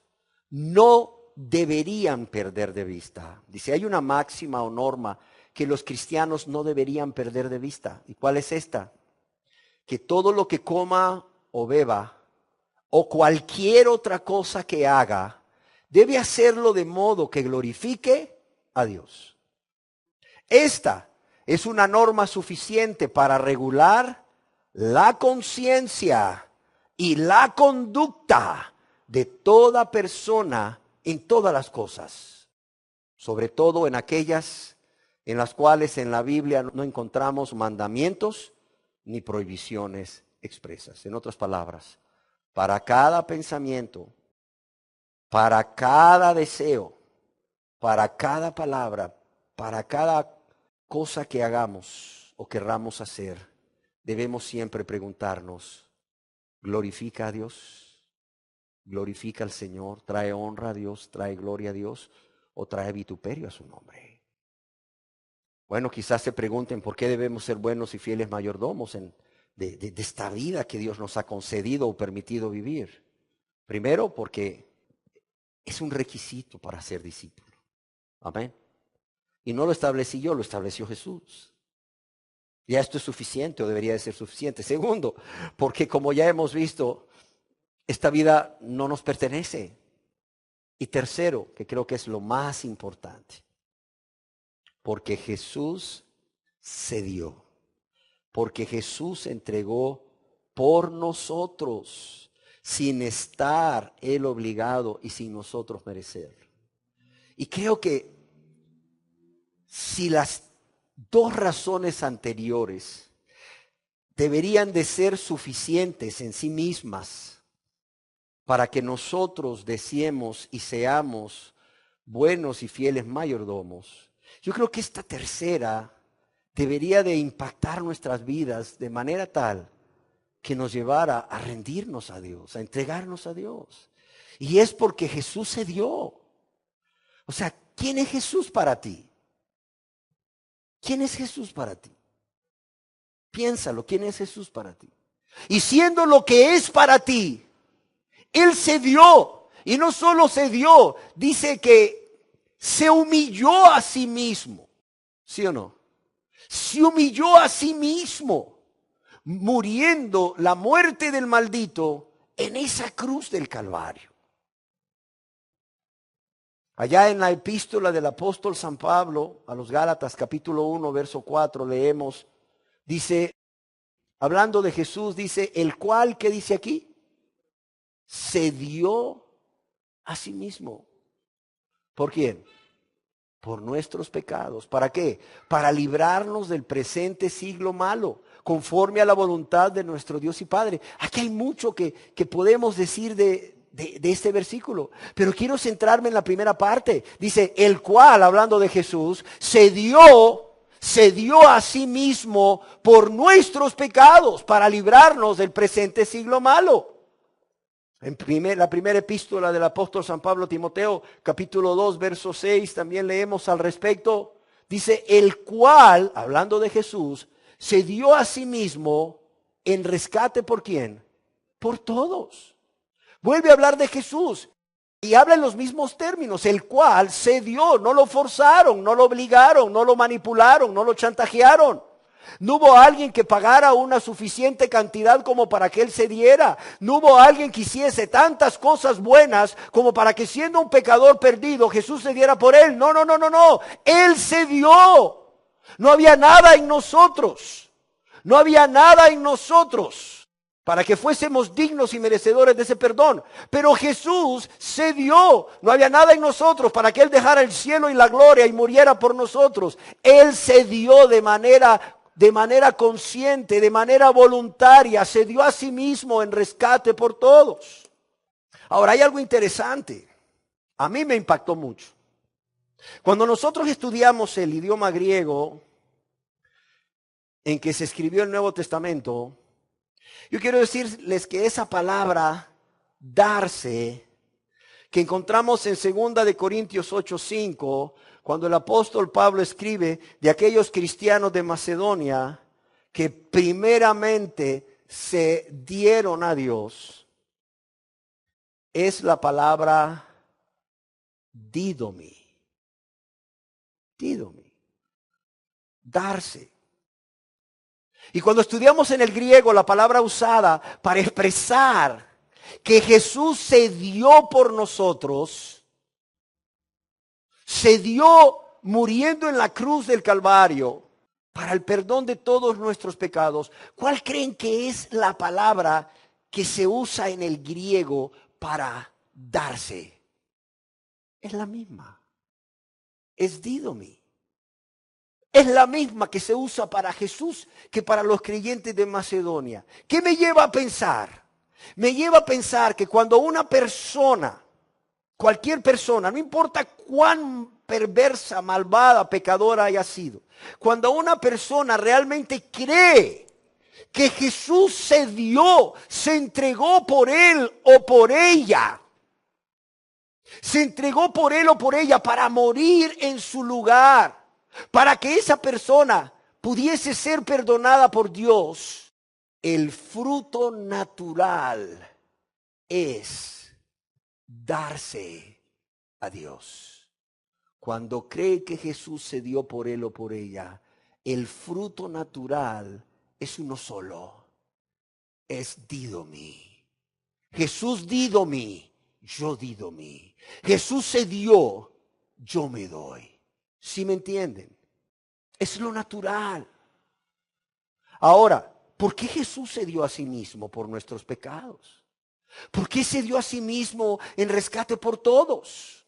no deberían perder de vista. Dice, hay una máxima o norma que los cristianos no deberían perder de vista. ¿Y cuál es esta? Que todo lo que coma o beba o cualquier otra cosa que haga, debe hacerlo de modo que glorifique a Dios. Esta es una norma suficiente para regular la conciencia y la conducta de toda persona en todas las cosas, sobre todo en aquellas en las cuales en la Biblia no encontramos mandamientos ni prohibiciones expresas. En otras palabras, para cada pensamiento, para cada deseo, para cada palabra, para cada cosa que hagamos o querramos hacer, debemos siempre preguntarnos, ¿glorifica a Dios? ¿Glorifica al Señor? ¿Trae honra a Dios? ¿Trae gloria a Dios? ¿O trae vituperio a su nombre? Bueno, quizás se pregunten por qué debemos ser buenos y fieles mayordomos de esta vida que Dios nos ha concedido o permitido vivir. Primero, porque es un requisito para ser discípulo. Amén. Y no lo establecí yo, lo estableció Jesús. Ya esto es suficiente o debería de ser suficiente. Segundo, porque como ya hemos visto, esta vida no nos pertenece. Y tercero, que creo que es lo más importante, porque Jesús se dio, porque Jesús entregó por nosotros, sin estar Él obligado y sin nosotros merecer. Y creo que si las dos razones anteriores deberían de ser suficientes en sí mismas para que nosotros deseemos y seamos buenos y fieles mayordomos. Yo creo que esta tercera debería de impactar nuestras vidas de manera tal que nos llevara a rendirnos a Dios, a entregarnos a Dios. Y es porque Jesús se dio. O sea, ¿quién es Jesús para ti? ¿Quién es Jesús para ti? Piénsalo, ¿quién es Jesús para ti? Y siendo lo que es para ti, Él se dio. Y no solo se dio, dice que se humilló a sí mismo. ¿Sí o no? Se humilló a sí mismo, muriendo la muerte del maldito en esa cruz del Calvario. Allá en la epístola del apóstol San Pablo a los Gálatas, capítulo 1, verso 4, leemos, dice, hablando de Jesús, dice, el cual, ¿qué dice aquí? Se dio a sí mismo. ¿Por quién? Por nuestros pecados. ¿Para qué? Para librarnos del presente siglo malo, conforme a la voluntad de nuestro Dios y Padre. Aquí hay mucho que podemos decir de este versículo, pero quiero centrarme en la primera parte. Dice, el cual, hablando de Jesús, se dio a sí mismo por nuestros pecados, para librarnos del presente siglo malo. En la primera epístola del apóstol San Pablo a Timoteo, capítulo 2, verso 6, también leemos al respecto. Dice, el cual, hablando de Jesús, se dio a sí mismo en rescate, ¿por quién? Por todos. Vuelve a hablar de Jesús y habla en los mismos términos, el cual se dio, no lo forzaron, no lo obligaron, no lo manipularon, no lo chantajearon. No hubo alguien que pagara una suficiente cantidad como para que Él se diera. No hubo alguien que hiciese tantas cosas buenas como para que, siendo un pecador perdido, Jesús se diera por él. No, no, no, no, no. Él se dio. No había nada en nosotros. No había nada en nosotros para que fuésemos dignos y merecedores de ese perdón. Pero Jesús se dio. No había nada en nosotros para que Él dejara el cielo y la gloria y muriera por nosotros. Él se dio de manera consciente, de manera voluntaria, se dio a sí mismo en rescate por todos. Ahora, hay algo interesante. A mí me impactó mucho. Cuando nosotros estudiamos el idioma griego en que se escribió el Nuevo Testamento, yo quiero decirles que esa palabra, darse, que encontramos en 2 de Corintios 8:5, cuando el apóstol Pablo escribe de aquellos cristianos de Macedonia que primeramente se dieron a Dios, es la palabra didomi. Didomi. Darse. Y cuando estudiamos en el griego la palabra usada para expresar que Jesús se dio por nosotros, se dio muriendo en la cruz del Calvario para el perdón de todos nuestros pecados. ¿Cuál creen que es la palabra que se usa en el griego para darse? Es la misma. Es didomi. Es la misma que se usa para Jesús que para los creyentes de Macedonia. ¿Qué me lleva a pensar? Me lleva a pensar que cuando una persona, cualquier persona, no importa cuán perversa, malvada, pecadora haya sido, cuando una persona realmente cree que Jesús se dio, se entregó por él o por ella, se entregó por él o por ella para morir en su lugar, para que esa persona pudiese ser perdonada por Dios, el fruto natural es darse a Dios. Cuando cree que Jesús se dio por él o por ella, el fruto natural es uno solo, es didomi. Jesús didomi, yo didomi. Jesús se dio, yo me doy. ¿Sí me entienden? Es lo natural. Ahora, ¿por qué Jesús se dio a sí mismo por nuestros pecados? ¿Por qué se dio a sí mismo en rescate por todos?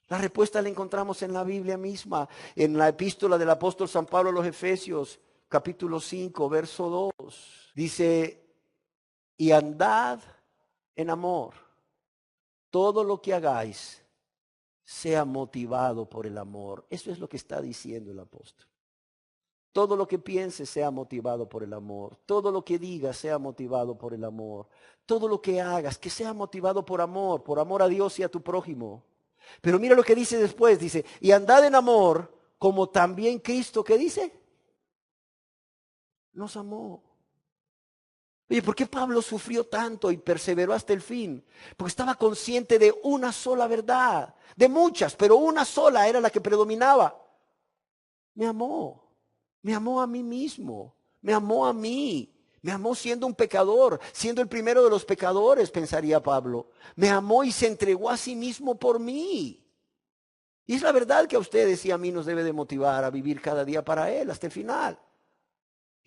La respuesta la encontramos en la Biblia misma, en la epístola del apóstol San Pablo a los Efesios, capítulo 5, verso 2. Dice, y andad en amor. Todo lo que hagáis sea motivado por el amor. Eso es lo que está diciendo el apóstol. Todo lo que pienses sea motivado por el amor. Todo lo que digas sea motivado por el amor. Todo lo que hagas, que sea motivado por amor a Dios y a tu prójimo. Pero mira lo que dice después, dice, y andad en amor como también Cristo, ¿qué dice? Nos amó. Oye, ¿por qué Pablo sufrió tanto y perseveró hasta el fin? Porque estaba consciente de una sola verdad, de muchas, pero una sola era la que predominaba. Me amó a mí mismo, me amó a mí, me amó siendo un pecador, siendo el primero de los pecadores, pensaría Pablo. Me amó y se entregó a sí mismo por mí. Y es la verdad que a ustedes y a mí nos debe de motivar a vivir cada día para Él hasta el final.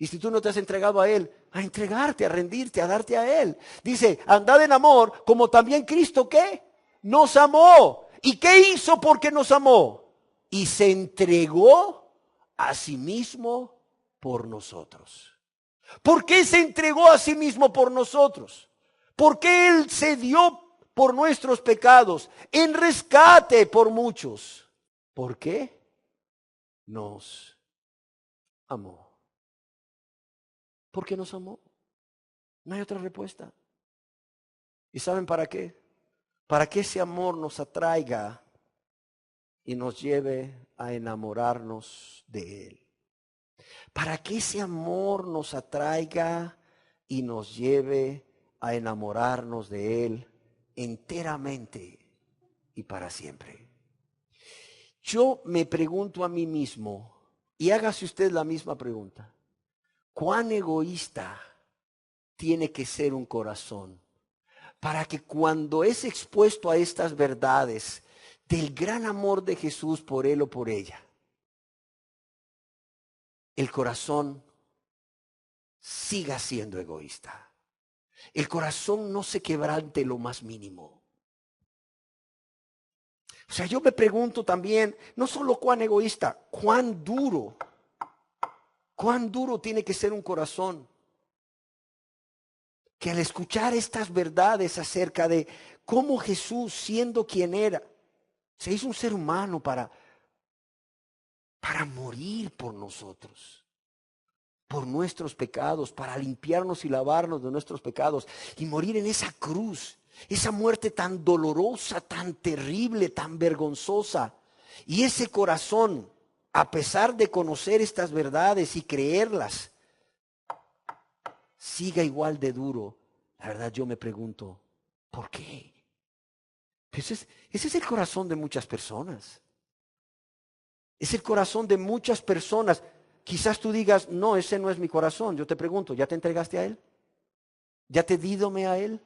Y si tú no te has entregado a Él, a entregarte, a rendirte, a darte a Él. Dice, andad en amor como también Cristo, ¿qué? Nos amó. ¿Y qué hizo porque nos amó? Y se entregó a sí mismo por nosotros. ¿Por qué se entregó a sí mismo por nosotros? Porque Él se dio por nuestros pecados, en rescate por muchos. ¿Por qué? Nos amó. Porque nos amó. No hay otra respuesta. ¿Y saben para qué? Para que ese amor nos atraiga y nos lleve a enamorarnos de Él. Para que ese amor nos atraiga y nos lleve a enamorarnos de Él enteramente y para siempre. Yo me pregunto a mí mismo, y hágase usted la misma pregunta, ¿cuán egoísta tiene que ser un corazón para que cuando es expuesto a estas verdades del gran amor de Jesús por él o por ella, el corazón siga siendo egoísta? El corazón no se quebrante lo más mínimo. O sea, yo me pregunto también, no solo cuán egoísta, cuán duro tiene que ser un corazón que al escuchar estas verdades acerca de cómo Jesús, siendo quien era, se hizo un ser humano para morir por nosotros, por nuestros pecados, para limpiarnos y lavarnos de nuestros pecados y morir en esa cruz, esa muerte tan dolorosa, tan terrible, tan vergonzosa. Y ese corazón, a pesar de conocer estas verdades y creerlas, siga igual de duro. La verdad, yo me pregunto, ¿por qué? Ese es el corazón de muchas personas. Es el corazón de muchas personas. Quizás tú digas, no, ese no es mi corazón. Yo te pregunto, ¿ya te entregaste a Él? ¿Ya te dídome a Él?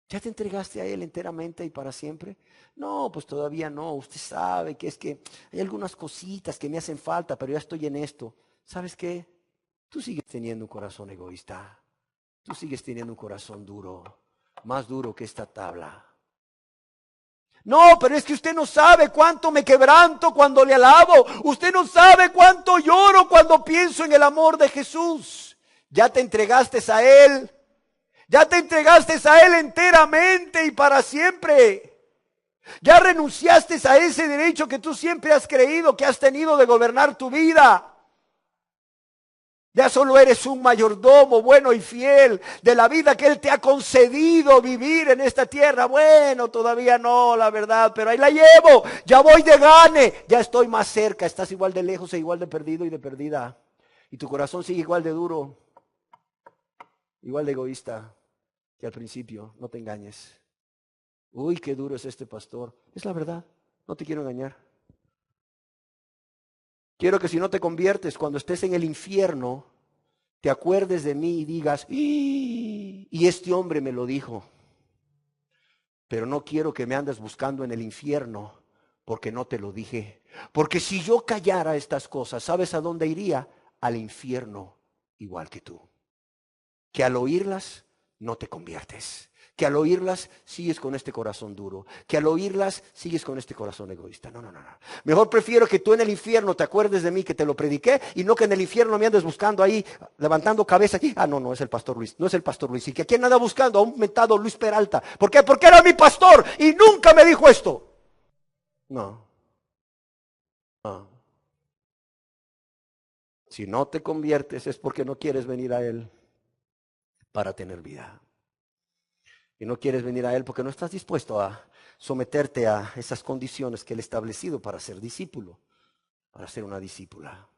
¿Ya te entregaste a Él enteramente y para siempre? No, pues todavía no. Usted sabe que es que hay algunas cositas que me hacen falta, pero ya estoy en esto. ¿Sabes qué? Tú sigues teniendo un corazón egoísta. Tú sigues teniendo un corazón duro, más duro que esta tabla. No, pero es que usted no sabe cuánto me quebranto cuando le alabo. Usted no sabe cuánto lloro cuando pienso en el amor de Jesús. Ya te entregaste a Él. Ya te entregaste a Él enteramente y para siempre. Ya renunciaste a ese derecho que tú siempre has creído que has tenido de gobernar tu vida. Ya solo eres un mayordomo bueno y fiel de la vida que Él te ha concedido vivir en esta tierra. Bueno, todavía no, la verdad, pero ahí la llevo. Ya voy de gane, ya estoy más cerca. Estás igual de lejos e igual de perdido y de perdida. Y tu corazón sigue igual de duro, igual de egoísta que al principio. No te engañes. Uy, qué duro es este pastor. Es la verdad, no te quiero engañar. Quiero que si no te conviertes, cuando estés en el infierno, te acuerdes de mí y digas, y este hombre me lo dijo. Pero no quiero que me andes buscando en el infierno porque no te lo dije. Porque si yo callara estas cosas, ¿sabes a dónde iría? Al infierno igual que tú. Que al oírlas no te conviertes. que al oírlas sigues con este corazón duro, que al oírlas sigues con este corazón egoísta. No. Mejor prefiero que tú en el infierno te acuerdes de mí, que te lo prediqué, y no que en el infierno me andes buscando ahí, levantando cabeza aquí. No es el pastor Luis, no es el pastor Luis. ¿Y que quién anda buscando? A un mentado Luis Peralta. ¿Por qué? Porque era mi pastor y nunca me dijo esto. No. Si no te conviertes es porque no quieres venir a Él para tener vida. Y no quieres venir a Él porque no estás dispuesto a someterte a esas condiciones que Él ha establecido para ser discípulo, para ser una discípula.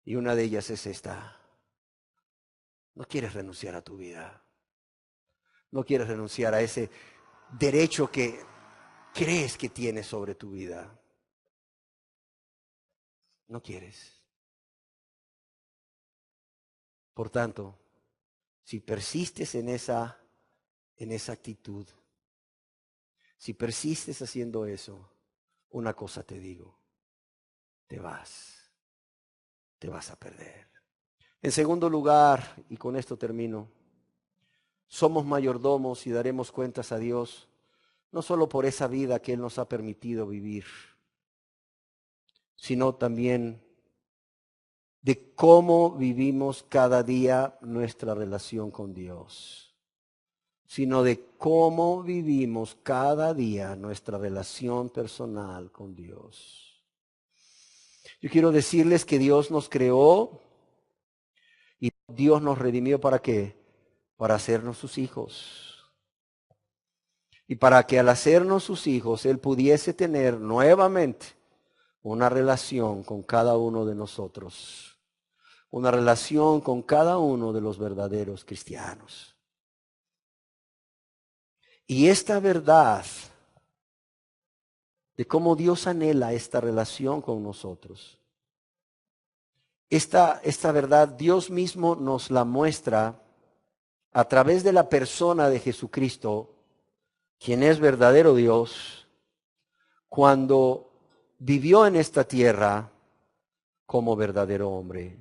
Y una de ellas es esta. No quieres renunciar a tu vida. No quieres renunciar a ese derecho que crees que tienes sobre tu vida. No quieres. Por tanto, si persistes en esa actitud, si persistes haciendo eso, una cosa te digo, te vas a perder. En segundo lugar, y con esto termino, somos mayordomos y daremos cuentas a Dios, no solo por esa vida que Él nos ha permitido vivir, sino también de cómo vivimos cada día nuestra relación con Dios, sino de cómo vivimos cada día nuestra relación personal con Dios. Yo quiero decirles que Dios nos creó y Dios nos redimió ¿para qué? Para hacernos sus hijos. Y para que al hacernos sus hijos Él pudiese tener nuevamente una relación con cada uno de nosotros. Una relación con cada uno de los verdaderos cristianos. Y esta verdad de cómo Dios anhela esta relación con nosotros, esta verdad Dios mismo nos la muestra a través de la persona de Jesucristo, quien es verdadero Dios, cuando vivió en esta tierra como verdadero hombre.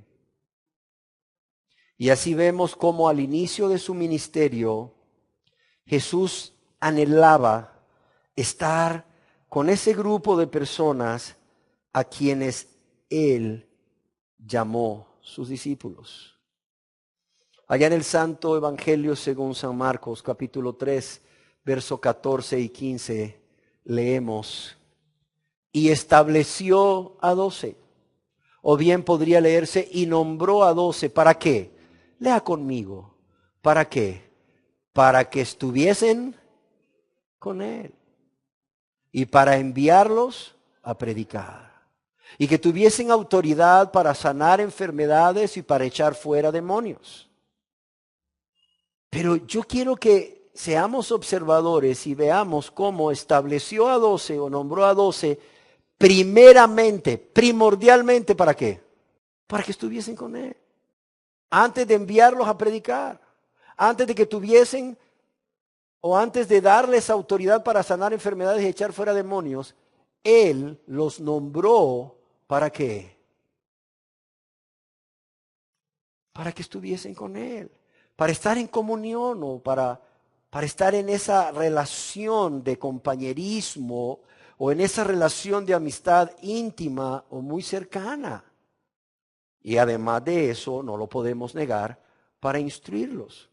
Y así vemos cómo al inicio de su ministerio, Jesús anhelaba estar con ese grupo de personas a quienes Él llamó sus discípulos. Allá en el Santo Evangelio según San Marcos, capítulo 3, verso 14 y 15, leemos, y estableció a 12. O bien podría leerse, y nombró a 12. ¿Para qué? Lea conmigo. ¿Para qué? Para que estuviesen con Él. Y para enviarlos a predicar. Y que tuviesen autoridad para sanar enfermedades y para echar fuera demonios. Pero yo quiero que seamos observadores y veamos cómo estableció a 12 o nombró a 12 primeramente, primordialmente, ¿para qué? Para que estuviesen con Él. Antes de enviarlos a predicar, antes de que tuviesen o antes de darles autoridad para sanar enfermedades y echar fuera demonios, Él los nombró ¿para qué? Para que estuviesen con Él, para estar en comunión o para estar en esa relación de compañerismo o en esa relación de amistad íntima o muy cercana. Y además de eso, no lo podemos negar, para instruirlos.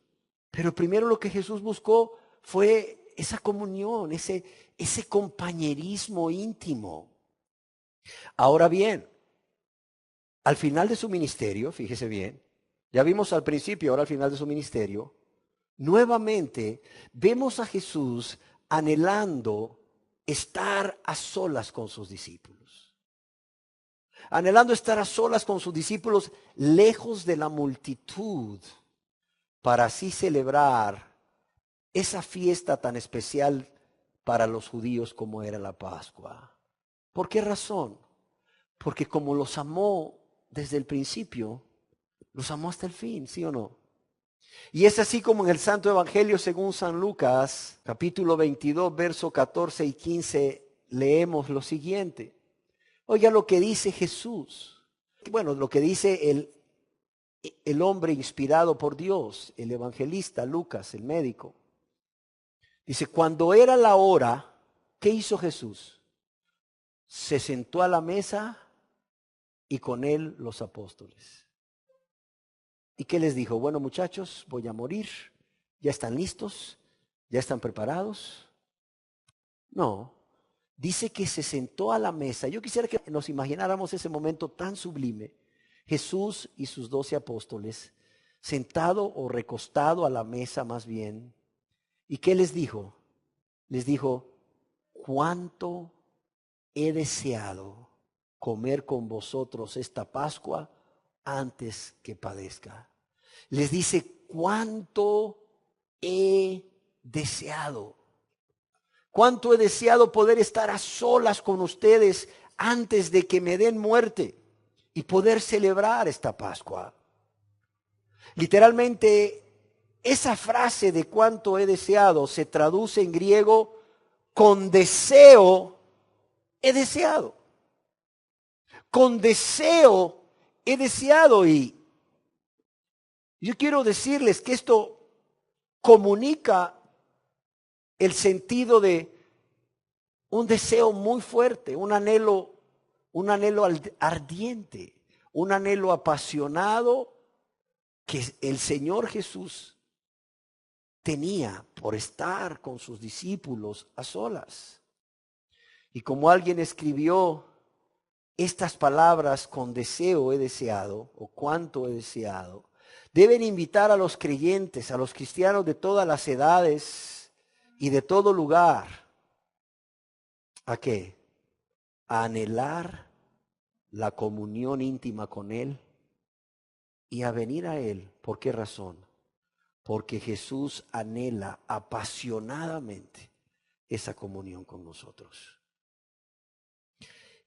Pero primero lo que Jesús buscó fue esa comunión, ese compañerismo íntimo. Ahora bien, al final de su ministerio, fíjese bien, ya vimos al principio, ahora al final de su ministerio, nuevamente vemos a Jesús anhelando estar a solas con sus discípulos. Anhelando estar a solas con sus discípulos, lejos de la multitud, para así celebrar esa fiesta tan especial para los judíos como era la Pascua. ¿Por qué razón? Porque como los amó desde el principio, los amó hasta el fin, ¿sí o no? Y es así como en el Santo Evangelio según San Lucas, capítulo 22, verso 14 y 15, leemos lo siguiente. Oiga lo que dice Jesús. Bueno, lo que dice el hombre inspirado por Dios, el evangelista Lucas, el médico, dice, cuando era la hora, ¿qué hizo Jesús? Se sentó a la mesa y con él los apóstoles. ¿Y qué les dijo? Bueno, muchachos, voy a morir. ¿Ya están listos? ¿Ya están preparados? No. Dice que se sentó a la mesa. Yo quisiera que nos imagináramos ese momento tan sublime. Jesús y sus 12 apóstoles, sentado o recostado a la mesa más bien. ¿Y qué les dijo? Les dijo, cuánto he deseado comer con vosotros esta Pascua antes que padezca. Les dice, cuánto he deseado. Cuánto he deseado poder estar a solas con ustedes antes de que me den muerte y poder celebrar esta Pascua. Literalmente, esa frase de cuánto he deseado se traduce en griego con deseo he deseado. Con deseo he deseado. Y yo quiero decirles que esto comunica el sentido de un deseo muy fuerte, un anhelo ardiente, un anhelo apasionado que el Señor Jesús tenía por estar con sus discípulos a solas. Y como alguien escribió estas palabras, con deseo he deseado, o cuánto he deseado, deben invitar a los creyentes, a los cristianos de todas las edades y de todo lugar, ¿a qué? A anhelar la comunión íntima con Él y a venir a Él. ¿Por qué razón? Porque Jesús anhela apasionadamente esa comunión con nosotros.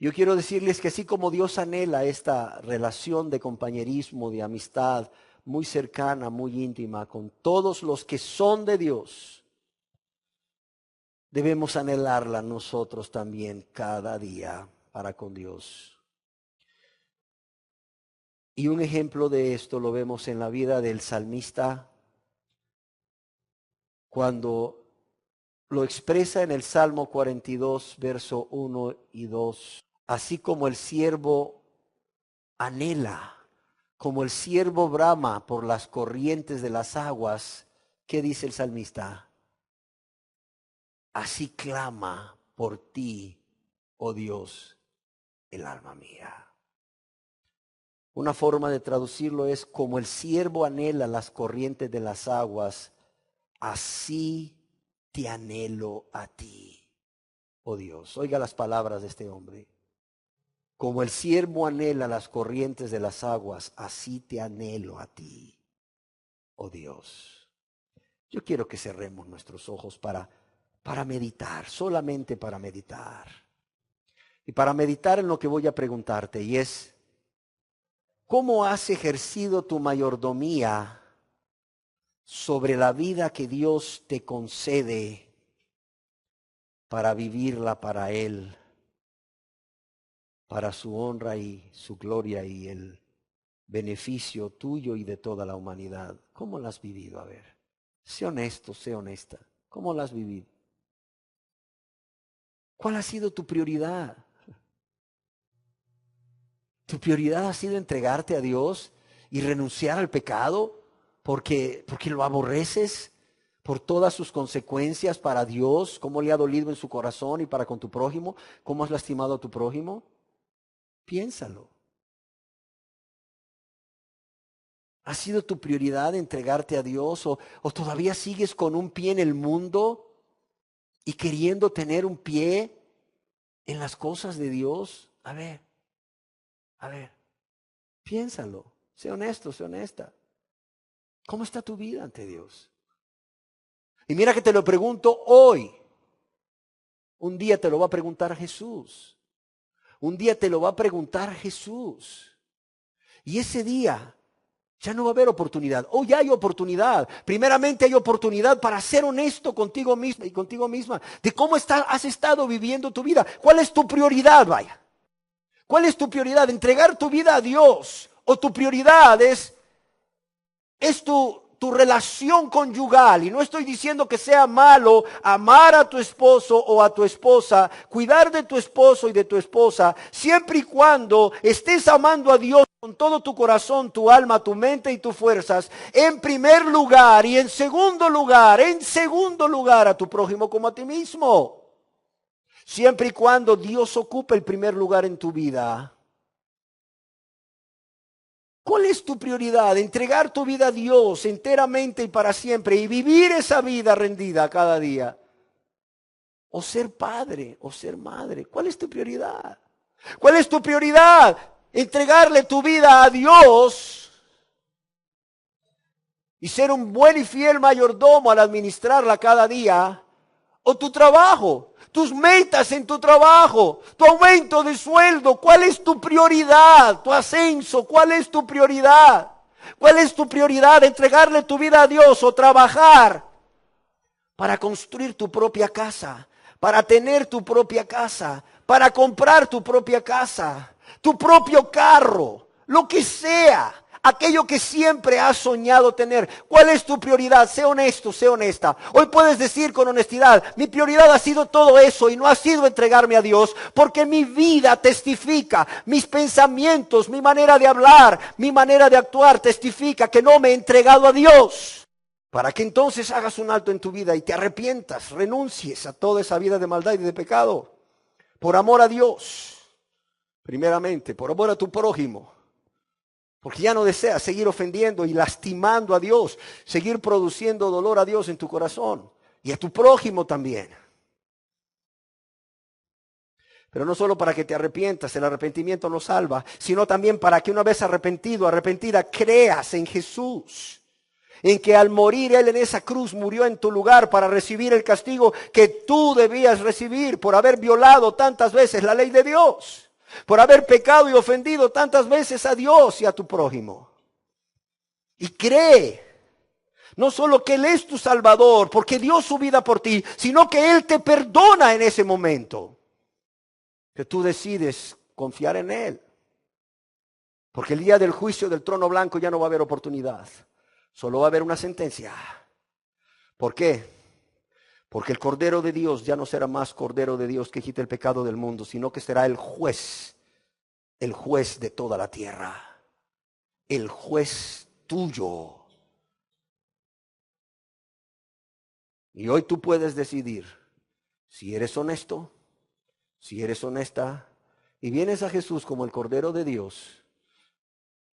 Yo quiero decirles que así como Dios anhela esta relación de compañerismo, de amistad muy cercana, muy íntima con todos los que son de Dios, debemos anhelarla nosotros también cada día para con Dios. Y un ejemplo de esto lo vemos en la vida del salmista cuando lo expresa en el Salmo 42, verso 1 y 2. Así como el siervo anhela, como el siervo brama por las corrientes de las aguas, ¿qué dice el salmista? Así clama por ti, oh Dios, el alma mía. Una forma de traducirlo es como el siervo anhela las corrientes de las aguas, así te anhelo a ti, oh Dios. Oiga las palabras de este hombre. Como el siervo anhela las corrientes de las aguas, así te anhelo a ti, oh Dios. Yo quiero que cerremos nuestros ojos para meditar, solamente para meditar. Y para meditar en lo que voy a preguntarte, y es, ¿cómo has ejercido tu mayordomía sobre la vida que Dios te concede para vivirla para Él, para su honra y su gloria y el beneficio tuyo y de toda la humanidad? ¿Cómo la has vivido? A ver, sé honesto, sé honesta. ¿Cómo la has vivido? ¿Cuál ha sido tu prioridad? ¿Tu prioridad ha sido entregarte a Dios y renunciar al pecado porque lo aborreces por todas sus consecuencias para Dios? ¿Cómo le ha dolido en su corazón y para con tu prójimo? ¿Cómo has lastimado a tu prójimo? Piénsalo. ¿Ha sido tu prioridad entregarte a Dios o todavía sigues con un pie en el mundo y queriendo tener un pie en las cosas de Dios? A ver, piénsalo. Sé honesto, sé honesta. ¿Cómo está tu vida ante Dios? Y mira que te lo pregunto hoy. Un día te lo va a preguntar Jesús. Un día te lo va a preguntar Jesús. Y ese día ya no va a haber oportunidad. Oh, ya hay oportunidad. Primeramente hay oportunidad para ser honesto contigo mismo y contigo misma. De cómo has estado viviendo tu vida. ¿Cuál es tu prioridad, vaya? ¿Cuál es tu prioridad? ¿Entregar tu vida a Dios? ¿O tu prioridad es es tu relación conyugal. Y no estoy diciendo que sea malo amar a tu esposo o a tu esposa, cuidar de tu esposo y de tu esposa, siempre y cuando estés amando a Dios con todo tu corazón, tu alma, tu mente y tus fuerzas, en primer lugar, y en segundo lugar a tu prójimo como a ti mismo. Siempre y cuando Dios ocupe el primer lugar en tu vida. ¿Cuál es tu prioridad? ¿Entregar tu vida a Dios enteramente y para siempre y vivir esa vida rendida cada día? ¿O ser padre o ser madre? ¿Cuál es tu prioridad? ¿Cuál es tu prioridad? ¿Entregarle tu vida a Dios y ser un buen y fiel mayordomo al administrarla cada día? ¿O tu trabajo? Tus metas en tu trabajo, tu aumento de sueldo, ¿cuál es tu prioridad? Tu ascenso, ¿cuál es tu prioridad? ¿Cuál es tu prioridad? ¿Entregarle tu vida a Dios o trabajar para construir tu propia casa, para tener tu propia casa, para comprar tu propia casa, tu propio carro, lo que sea? Aquello que siempre has soñado tener. ¿Cuál es tu prioridad? Sé honesto, sé honesta. Hoy puedes decir con honestidad, mi prioridad ha sido todo eso y no ha sido entregarme a Dios, porque mi vida testifica, mis pensamientos, mi manera de hablar, mi manera de actuar testifica que no me he entregado a Dios. Para que entonces hagas un alto en tu vida y te arrepientas, renuncies a toda esa vida de maldad y de pecado. Por amor a Dios, primeramente, por amor a tu prójimo. Porque ya no deseas seguir ofendiendo y lastimando a Dios, seguir produciendo dolor a Dios en tu corazón y a tu prójimo también. Pero no solo para que te arrepientas, el arrepentimiento no salva, sino también para que una vez arrepentido, arrepentida, creas en Jesús. En que al morir Él en esa cruz murió en tu lugar para recibir el castigo que tú debías recibir por haber violado tantas veces la ley de Dios. Por haber pecado y ofendido tantas veces a Dios y a tu prójimo. Y cree, no solo que Él es tu Salvador, porque dio su vida por ti, sino que Él te perdona en ese momento. Que tú decides confiar en Él. Porque el día del juicio del trono blanco ya no va a haber oportunidad. Solo va a haber una sentencia. ¿Por qué? Porque el Cordero de Dios ya no será más Cordero de Dios que quite el pecado del mundo, sino que será el juez de toda la tierra, el juez tuyo. Y hoy tú puedes decidir si eres honesto, si eres honesta, y vienes a Jesús como el Cordero de Dios,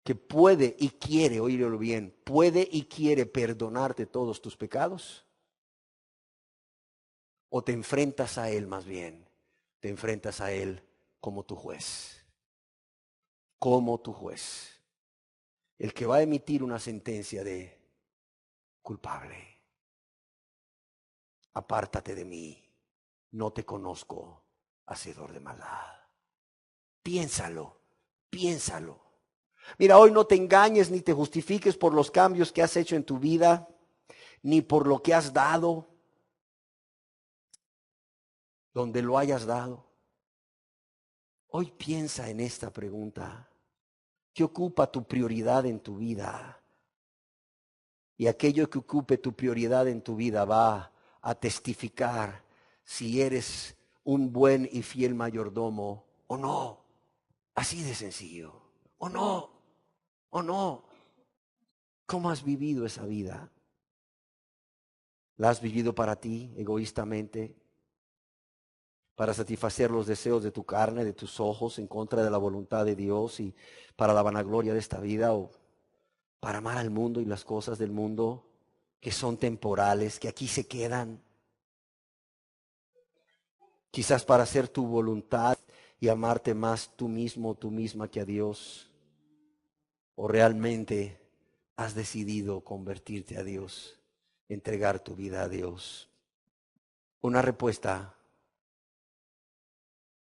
que puede y quiere, oírlo bien, puede y quiere perdonarte todos tus pecados. O te enfrentas a Él más bien, te enfrentas a Él como tu juez. Como tu juez. El que va a emitir una sentencia de culpable. Apártate de mí, no te conozco, hacedor de maldad. Piénsalo, piénsalo. Mira, hoy no te engañes ni te justifiques por los cambios que has hecho en tu vida, ni por lo que has dado. Donde lo hayas dado. Hoy piensa en esta pregunta. ¿Qué ocupa tu prioridad en tu vida? Y aquello que ocupe tu prioridad en tu vida va a testificar si eres un buen y fiel mayordomo o no. Así de sencillo. O no. O no. ¿Cómo has vivido esa vida? ¿La has vivido para ti, egoístamente? Para satisfacer los deseos de tu carne, de tus ojos, en contra de la voluntad de Dios y para la vanagloria de esta vida, o para amar al mundo y las cosas del mundo que son temporales, que aquí se quedan. Quizás para hacer tu voluntad y amarte más tú mismo, tú misma que a Dios. O realmente has decidido convertirte a Dios, entregar tu vida a Dios. Una respuesta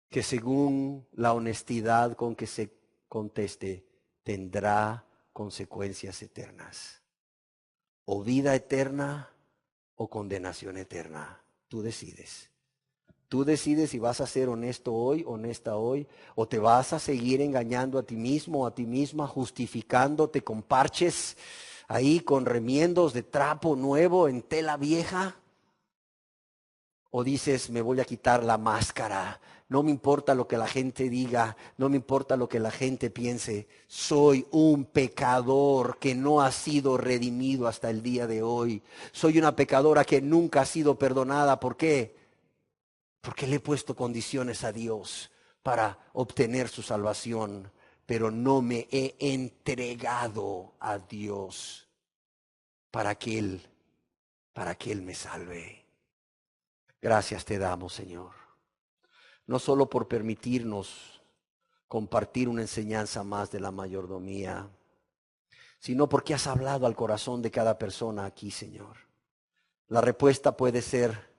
que según la honestidad con que se conteste, tendrá consecuencias eternas. O vida eterna o condenación eterna. Tú decides. Tú decides si vas a ser honesto hoy, honesta hoy, o te vas a seguir engañando a ti mismo, a ti misma, justificándote con parches, ahí con remiendos de trapo nuevo en tela vieja? ¿O dices, me voy a quitar la máscara? No me importa lo que la gente diga, no me importa lo que la gente piense. Soy un pecador que no ha sido redimido hasta el día de hoy. Soy una pecadora que nunca ha sido perdonada. ¿Por qué? Porque le he puesto condiciones a Dios para obtener su salvación, pero no me he entregado a Dios para que Él me salve. Gracias te damos, Señor. No solo por permitirnos compartir una enseñanza más de la mayordomía, sino porque has hablado al corazón de cada persona aquí, Señor. La respuesta puede ser,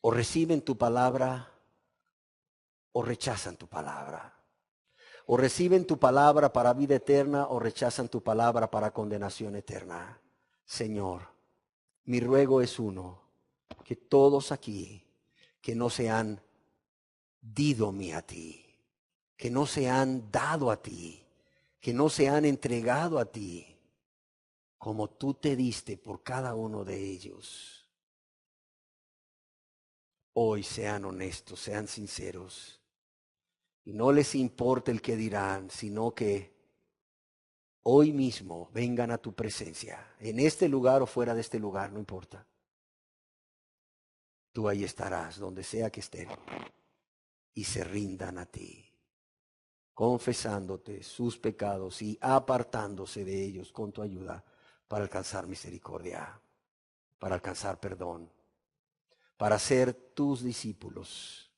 o reciben tu palabra o rechazan tu palabra. O reciben tu palabra para vida eterna o rechazan tu palabra para condenación eterna. Señor, mi ruego es uno, que todos aquí que no se han dídome a ti, que no se han dado a ti, que no se han entregado a ti, como tú te diste por cada uno de ellos. Hoy sean honestos, sean sinceros, y no les importa el que dirán, sino que hoy mismo vengan a tu presencia, en este lugar o fuera de este lugar, no importa. Tú ahí estarás, donde sea que estén, y se rindan a ti, confesándote sus pecados y apartándose de ellos con tu ayuda para alcanzar misericordia, para alcanzar perdón, para ser tus discípulos.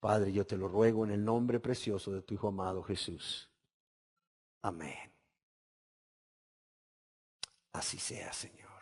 Padre, yo te lo ruego en el nombre precioso de tu Hijo amado Jesús. Amén. Así sea, Señor.